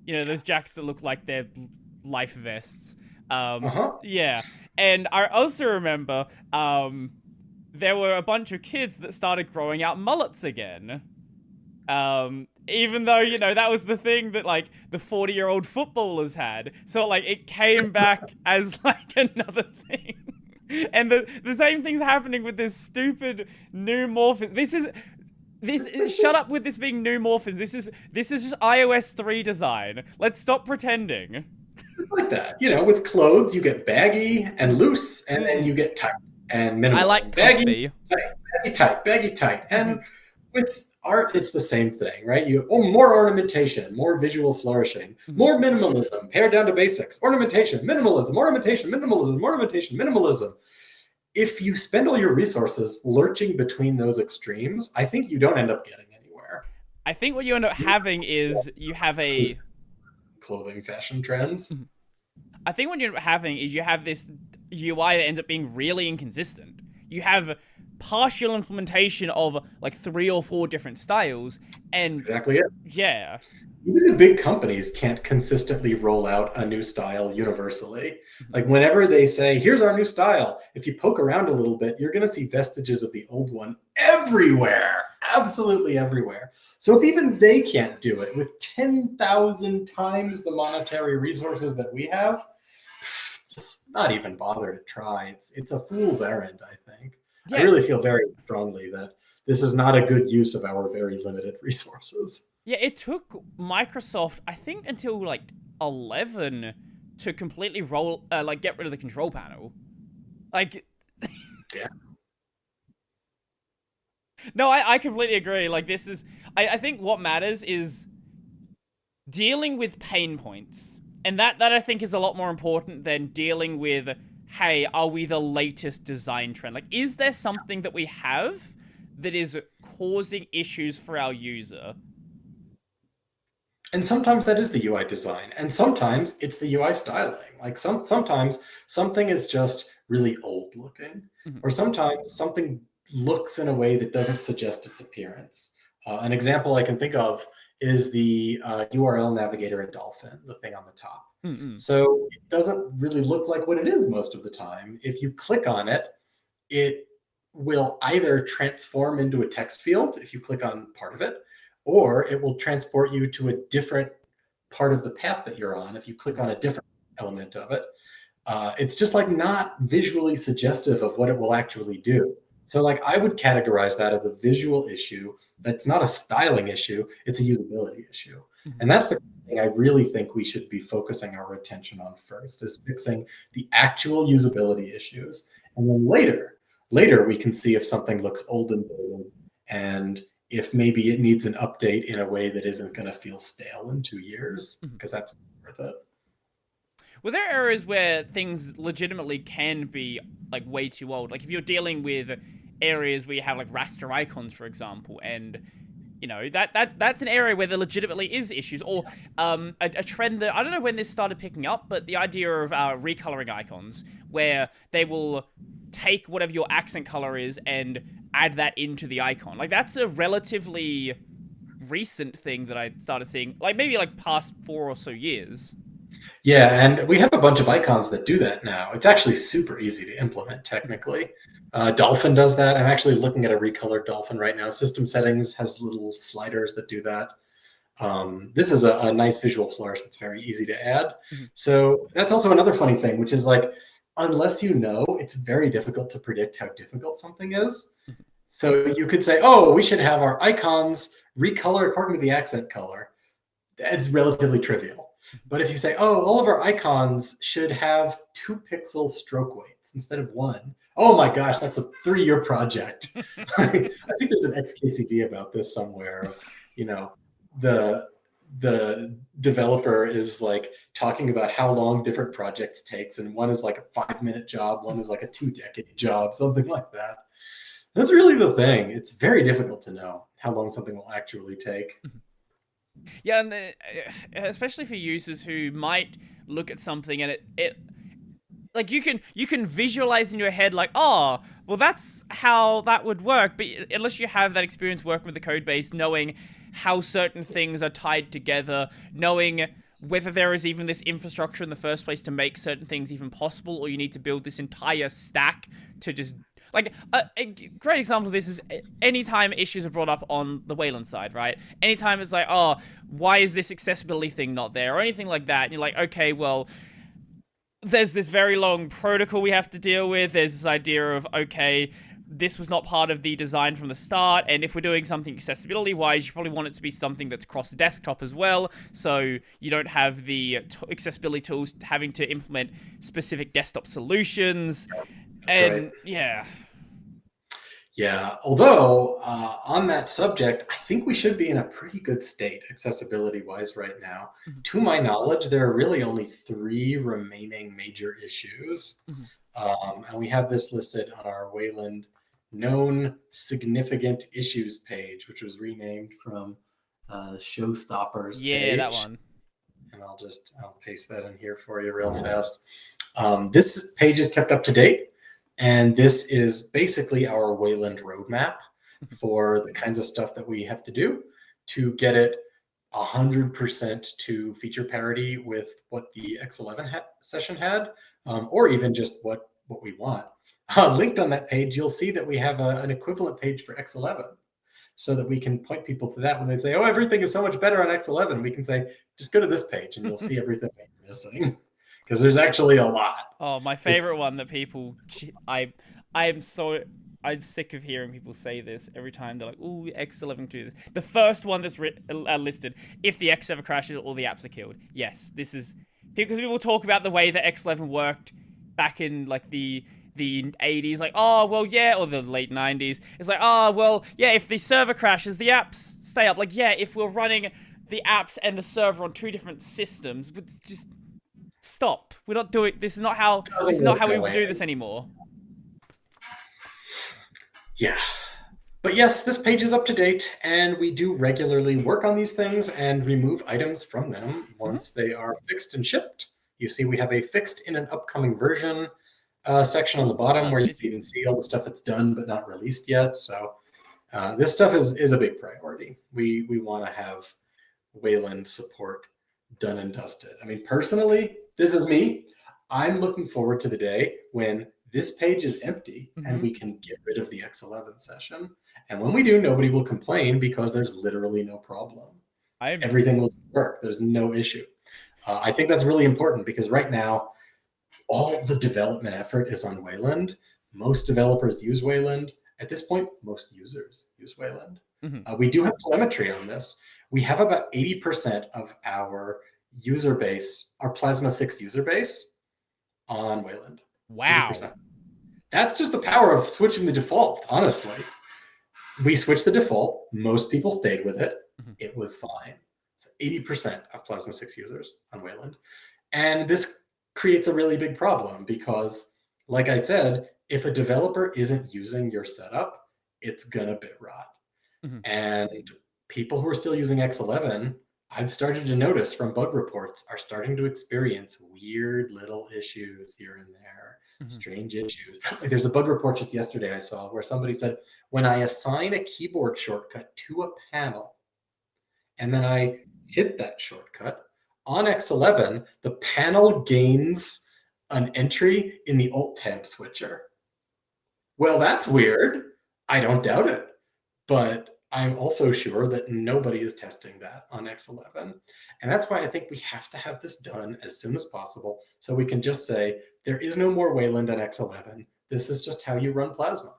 Those jackets that look like they're life vests. Yeah. And I also remember there were a bunch of kids that started growing out mullets again. Even though, that was the thing that, like, the 40-year-old footballers had. So, like, it came back as, like, another thing. And the same thing's happening with this stupid new morphism. Shut up with this being new morphism. This is just iOS 3 design. Let's stop pretending. It's like that. With clothes, you get baggy and loose, and then you get tight and minimal. I like baggy, tight. And with art, it's the same thing, right? More ornamentation, more visual flourishing, more minimalism, pared down to basics, ornamentation, minimalism, ornamentation, minimalism, ornamentation, minimalism. If you spend all your resources lurching between those extremes, I think you don't end up getting anywhere. I think what you end up having is you have a clothing fashion trends. I think what you end up having is you have this UI that ends up being really inconsistent. You have partial implementation of like 3 or 4 different styles, and exactly it. Yeah. Even the big companies can't consistently roll out a new style universally. Like whenever they say, here's our new style, if you poke around a little bit, you're going to see vestiges of the old one everywhere, absolutely everywhere. So if even they can't do it with 10,000 times the monetary resources that we have, just not even bother to try. It's a fool's errand, I think. Yeah. I really feel very strongly that this is not a good use of our very limited resources. Yeah, it took Microsoft, I think, until like 11 to completely get rid of the control panel. Like, yeah. No, I completely agree. Like, I think what matters is dealing with pain points And that I think is a lot more important than dealing with, hey, are we the latest design trend? Like, is there something that we have that is causing issues for our user? And sometimes that is the UI design, and sometimes it's the UI styling. Like sometimes something is just really old looking, or sometimes something looks in a way that doesn't suggest its appearance. An example I can think of is the URL navigator in Dolphin, the thing on the top. So it doesn't really look like what it is most of the time. If you click on it, it will either transform into a text field if you click on part of it, or it will transport you to a different part of the path that you're on if you click on a different element of it. It's just like not visually suggestive of what it will actually do. So like I would categorize that as a visual issue. That's not a styling issue, it's a usability issue. And that's the thing I really think we should be focusing our attention on first, is fixing the actual usability issues. And then later we can see if something looks old and dated, and if maybe it needs an update in a way that isn't going to feel stale in 2 years, because that's worth it. Well, there are areas where things legitimately can be like way too old. Like if you're dealing with areas where you have like raster icons, for example, and you know that's an area where there legitimately is issues, or a trend that I don't know when this started picking up, but the idea of recoloring icons, where they will take whatever your accent color is and add that into the icon. Like that's a relatively recent thing that I started seeing, like maybe like past 4 or so years. Yeah, and we have a bunch of icons that do that now. It's actually super easy to implement technically. Dolphin does that. I'm actually looking at a recolored Dolphin right now. System settings has little sliders that do that. This is a nice visual flourish that's very easy to add. So that's also another funny thing, which is like, unless you know, it's very difficult to predict how difficult something is. So you could say, oh, we should have our icons recolor according to the accent color. It's relatively trivial. But if you say, oh, all of our icons should have 2 pixel stroke weights instead of 1. Oh my gosh, that's a 3-year project. I think there's an XKCD about this somewhere. You know, the developer is like talking about how long different projects takes, and one is like a 5-minute job, one is like a 2-decade job, something like that. That's really the thing. It's very difficult to know how long something will actually take. Yeah, and especially for users who might look at something and it like you can visualize in your head like, oh, well that's how that would work, but unless you have that experience working with the code base, knowing how certain things are tied together, knowing whether there is even this infrastructure in the first place to make certain things even possible, or you need to build this entire stack to just like, a great example of this is anytime issues are brought up on the Wayland side, right? Anytime it's like, oh, why is this accessibility thing not there, or anything like that, and you're like, okay, well, there's this very long protocol we have to deal with. There's this idea of, okay, this was not part of the design from the start, and if we're doing something accessibility-wise, you probably want it to be something that's cross-desktop as well, so you don't have the accessibility tools having to implement specific desktop solutions. And right. Yeah, although on that subject, I think we should be in a pretty good state accessibility-wise right now. To my knowledge, there are really only 3 remaining major issues. And we have this listed on our Wayland known significant issues page, which was renamed from Showstoppers page. Yeah, that one. And I'll paste that in here for you real fast. This page is kept up to date. And this is basically our Wayland roadmap for the kinds of stuff that we have to do to get it 100% to feature parity with what the X11 session had, or even just what we want. Linked on that page, you'll see that we have an equivalent page for X11, so that we can point people to that when they say, oh, everything is so much better on X11. We can say, just go to this page and you'll see everything that you're missing. Because there's actually a lot. Oh, my favorite one that people, I'm sick of hearing people say this every time. They're like, "Ooh, X11 can do this." The first one that's listed: if the X server crashes, all the apps are killed. Yes, this is because people talk about the way that X11 worked back in like the 80s, like, oh well, yeah, or the late 90s. It's like, oh well, yeah, if the server crashes, the apps stay up. Like, yeah, if we're running the apps and the server on 2 different systems, but just Stop. We're not doing. This is not how. Doesn't This is not work how we that way. do this anymore. Yeah. But yes, this page is up to date, and we do regularly work on these things and remove items from them once they are fixed and shipped. You see we have a fixed in an upcoming version section on the bottom where you can even see all the stuff that's done but not released yet. So this stuff is a big priority. We want to have Wayland support done and dusted. I mean, personally, this is me. I'm looking forward to the day when this page is empty and we can get rid of the X11 session. And when we do, nobody will complain because there's literally no problem. Everything will work. There's no issue. I think that's really important because right now, all the development effort is on Wayland. Most developers use Wayland. At this point, most users use Wayland. We do have telemetry on this. We have about 80% of our user base, our Plasma 6 user base, on Wayland. Wow. 80%. That's just the power of switching the default, honestly. We switched the default. Most people stayed with it. It was fine. So 80% of Plasma 6 users on Wayland. And this creates a really big problem because, like I said, if a developer isn't using your setup, it's going to bit rot. And people who are still using X11, I've started to notice from bug reports, are starting to experience weird little issues here and there, strange issues. Like there's a bug report just yesterday I saw where somebody said, when I assign a keyboard shortcut to a panel, and then I hit that shortcut, on X11, the panel gains an entry in the Alt-Tab switcher. Well, that's weird. I don't doubt it. But I'm also sure that nobody is testing that on X11. And that's why I think we have to have this done as soon as possible so we can just say, there is no more Wayland on X11. This is just how you run Plasma.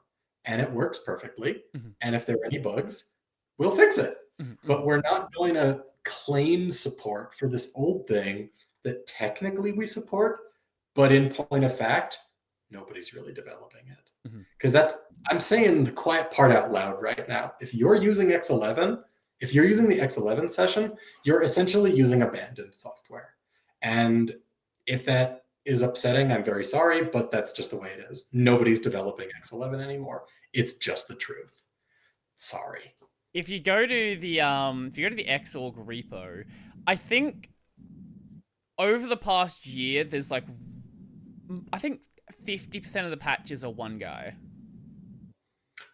And it works perfectly. And if there are any bugs, we'll fix it. But we're not going to claim support for this old thing that technically we support, but in point of fact, nobody's really developing it. Because I'm saying the quiet part out loud right now. If you're using X11, if you're using the X11 session, you're essentially using abandoned software. And if that is upsetting, I'm very sorry, but that's just the way it is. Nobody's developing X11 anymore. It's just the truth. Sorry. If you go to the Xorg repo, I think over the past year, there's like, I think 50% of the patches are one guy.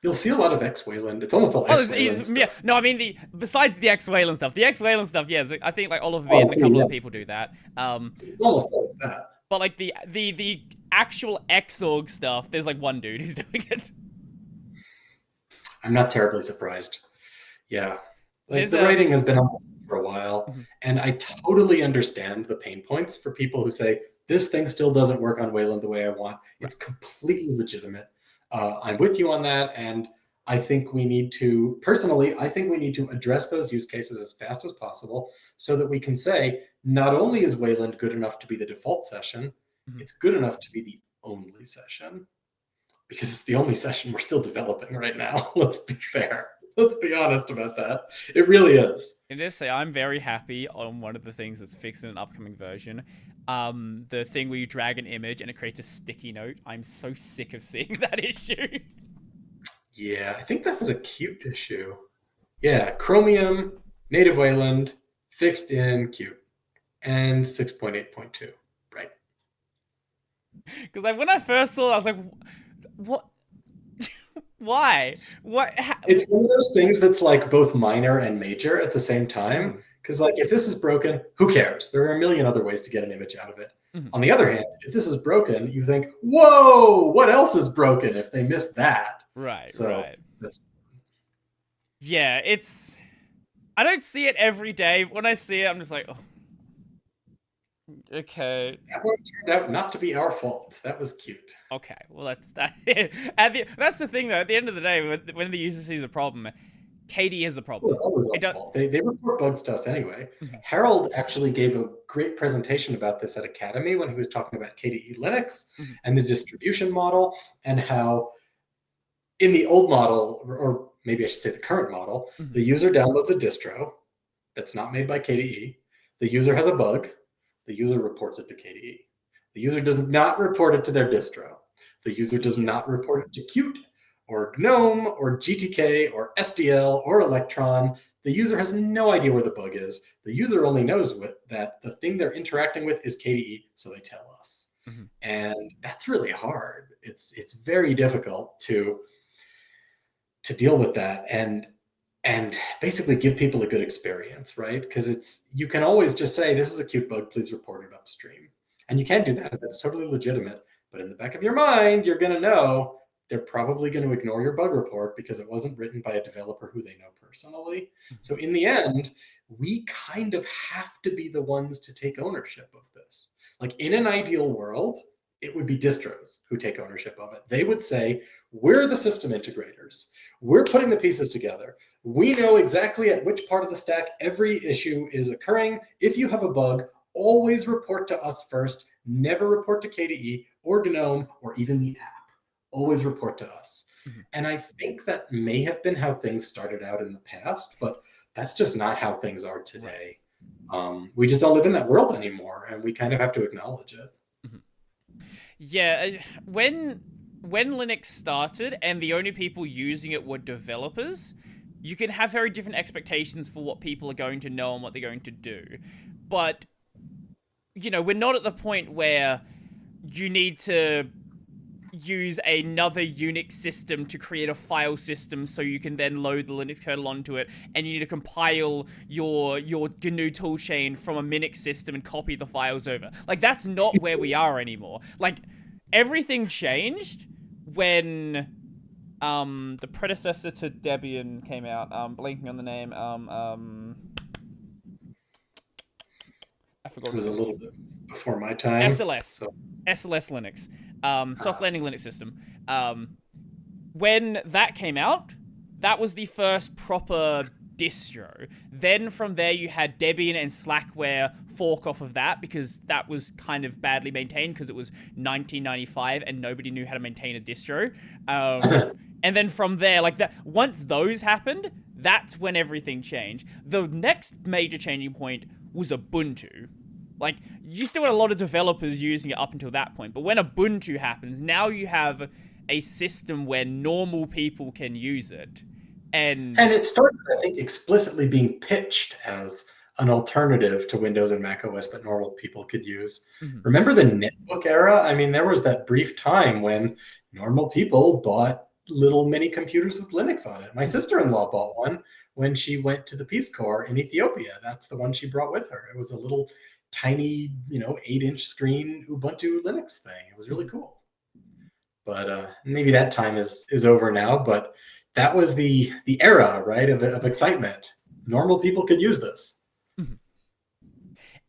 You'll see a lot of X Wayland. It's almost all X Wayland stuff. Yeah, no, I mean besides the X Wayland stuff. The X Wayland stuff, yeah, I think like Oliver and a couple of people do that. It's almost always that. But like the actual Xorg stuff, there's like one dude who's doing it. I'm not terribly surprised. Yeah, like the writing has been on for a while, and I totally understand the pain points for people who say this thing still doesn't work on Wayland the way I want. It's completely legitimate. I'm with you on that, and I think we need to, personally, I think we need to address those use cases as fast as possible so that we can say, not only is Wayland good enough to be the default session, it's good enough to be the only session. Because it's the only session we're still developing right now. Let's be fair. Let's be honest about that. It really is. And just say, I'm very happy on one of the things that's fixed in an upcoming version. The thing where you drag an image and it creates a sticky note. I'm so sick of seeing that issue. Yeah, I think that was a Qt issue. Yeah, Chromium, native Wayland, fixed in Qt, and 6.8.2. Right. Because like when I first saw it, I was like, what? Why? What? It's one of those things that's like both minor and major at the same time. Because like if this is broken, who cares? There are a million other ways to get an image out of it. On the other hand, if this is broken, you think, whoa, what else is broken if they missed that? Right, so right. That's... Yeah, I don't see it every day. When I see it, I'm just like, oh. Okay. That one turned out not to be our fault. That was cute. Okay, well that's that. That's the thing though. At the end of the day, when the user sees a problem, KDE is the problem. Well, it's always our fault. They report bugs to us anyway. Harold actually gave a great presentation about this at Academy when he was talking about KDE Linux and the distribution model, and how in the old model, or maybe I should say the current model, the user downloads a distro that's not made by KDE. The user has a bug. the user reports it to KDE. The user does not report it to their distro. The user does not report it to Qt or GNOME or GTK or SDL or Electron. The user has no idea where the bug is. The user only knows that the thing they're interacting with is KDE, so they tell us. Mm-hmm. And that's really hard. It's very difficult to deal with that and basically give people a good experience, right? Because you can always just say, this is a Qt bug, please report it upstream. And you can do that. That's totally legitimate. But in the back of your mind, you're going to know they're probably going to ignore your bug report because it wasn't written by a developer who they know personally. So in the end, we kind of have to be the ones to take ownership of this. Like in an ideal world, it would be distros who take ownership of it. They would say, we're the system integrators. We're putting the pieces together. We know exactly at which part of the stack every issue is occurring. If you have a bug, always report to us first. Never report to KDE or GNOME or even the app. Always report to us. Mm-hmm. And I think that may have been how things started out in the past, but that's just not how things are today. We just don't live in that world anymore, and we kind of have to acknowledge it. Mm-hmm. Yeah, when Linux started and the only people using it were developers, you can have very different expectations for what people are going to know and what they're going to do. But, you know, we're not at the point where you need to use another Unix system to create a file system so you can then load the Linux kernel onto it, and you need to compile your GNU toolchain from a Minix system and copy the files over. Like, that's not where we are anymore. Like, everything changed when the predecessor to Debian came out. Blanking on the name. I forgot. It was a little bit before my time. SLS. So. SLS Linux. Soft Landing Linux System. When that came out, that was the first proper distro. Then from there you had Debian and Slackware fork off of that because that was kind of badly maintained because it was 1995 and nobody knew how to maintain a distro. And then from there, like that, once those happened, that's when everything changed. The next major changing point was Ubuntu. Like, you still had a lot of developers using it up until that point, but when Ubuntu happens, now you have a system where normal people can use it. And it started, I think, explicitly being pitched as an alternative to Windows and Mac OS that normal people could use. Mm-hmm. Remember the netbook era? I mean, there was that brief time when normal people bought little mini computers with Linux on it. My sister-in-law bought one when she went to the Peace Corps in Ethiopia. That's the one she brought with her. It was a little tiny, 8-inch screen Ubuntu Linux thing. It was really cool. But maybe that time is over now. But that was the era, right, of excitement. Normal people could use this. Mm-hmm.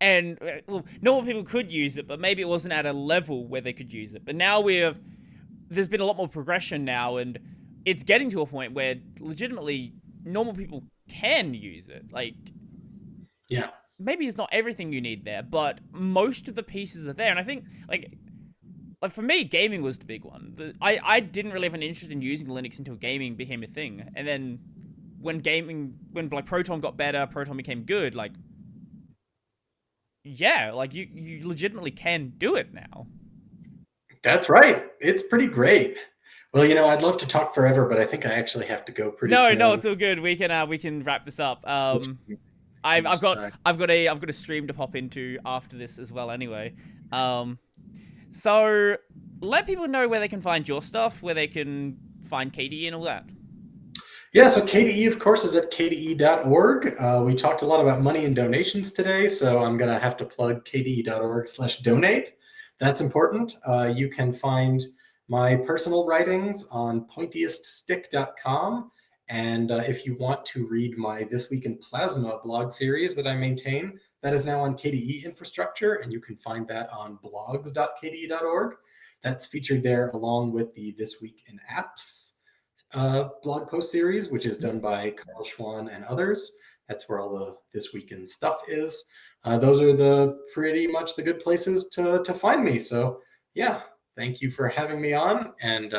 And well, normal people could use it, but maybe it wasn't at a level where they could use it. But now there's been a lot more progression now, and it's getting to a point where legitimately normal people can use it. Like, yeah. Maybe it's not everything you need there, but most of the pieces are there. And I think, like for me, gaming was the big one. I didn't really have an interest in using Linux until gaming became a thing. And then when Proton got better, Proton became good, like, yeah, like you legitimately can do it now. That's right. It's pretty great. Well, I'd love to talk forever, but I think I actually have to go pretty soon. No, it's all good. We can wrap this up. I've got a stream to pop into after this as well anyway. So let people know where they can find your stuff, where they can find KDE and all that. Yeah, so KDE, of course, is at kde.org. We talked a lot about money and donations today, so I'm going to have to plug kde.org/donate. That's important. You can find my personal writings on pointieststick.com. And if you want to read my This Week in Plasma blog series that I maintain, that is now on KDE infrastructure, and you can find that on blogs.kde.org. That's featured there along with the This Week in Apps blog post series, which is done by Carl Schwann and others. That's where all the This Week in stuff is. Those are pretty much the good places to find me. So yeah, thank you for having me on, and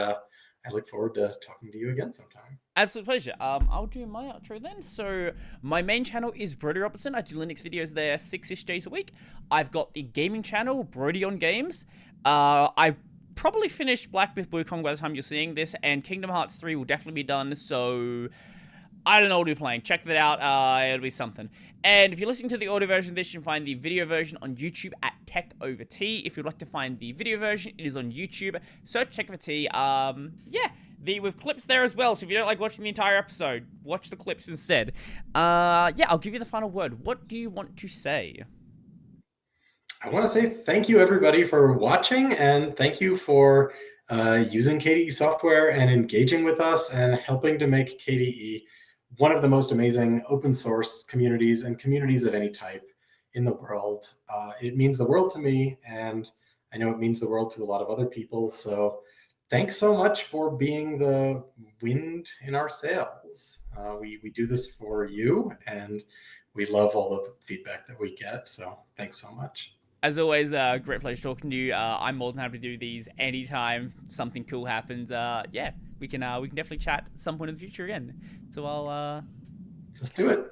I look forward to talking to you again sometime. Absolute pleasure. I'll do my outro then. So my main channel is Brody Robertson. I do Linux videos there 6-ish days a week. I've got the gaming channel, Brody on Games. I've probably finished Black Myth Wukong by the time you're seeing this, and Kingdom Hearts 3 will definitely be done, so I don't know what we're playing. Check that out. It'll be something. And if you're listening to the audio version of this, you can find the video version on YouTube at Tech Over Tea. If you'd like to find the video version, it is on YouTube. Search Tech Over Tea. With clips there as well. So if you don't like watching the entire episode, watch the clips instead. I'll give you the final word. What do you want to say? I want to say thank you, everybody, for watching, and thank you for using KDE software and engaging with us and helping to make KDE one of the most amazing open source communities and communities of any type in the world. It means the world to me, and I know it means the world to a lot of other people. So thanks so much for being the wind in our sails. We do this for you, and we love all the feedback that we get. So thanks so much. As always, great pleasure talking to you. I'm more than happy to do these anytime something cool happens. We can definitely chat at some point in the future again. So let's do it.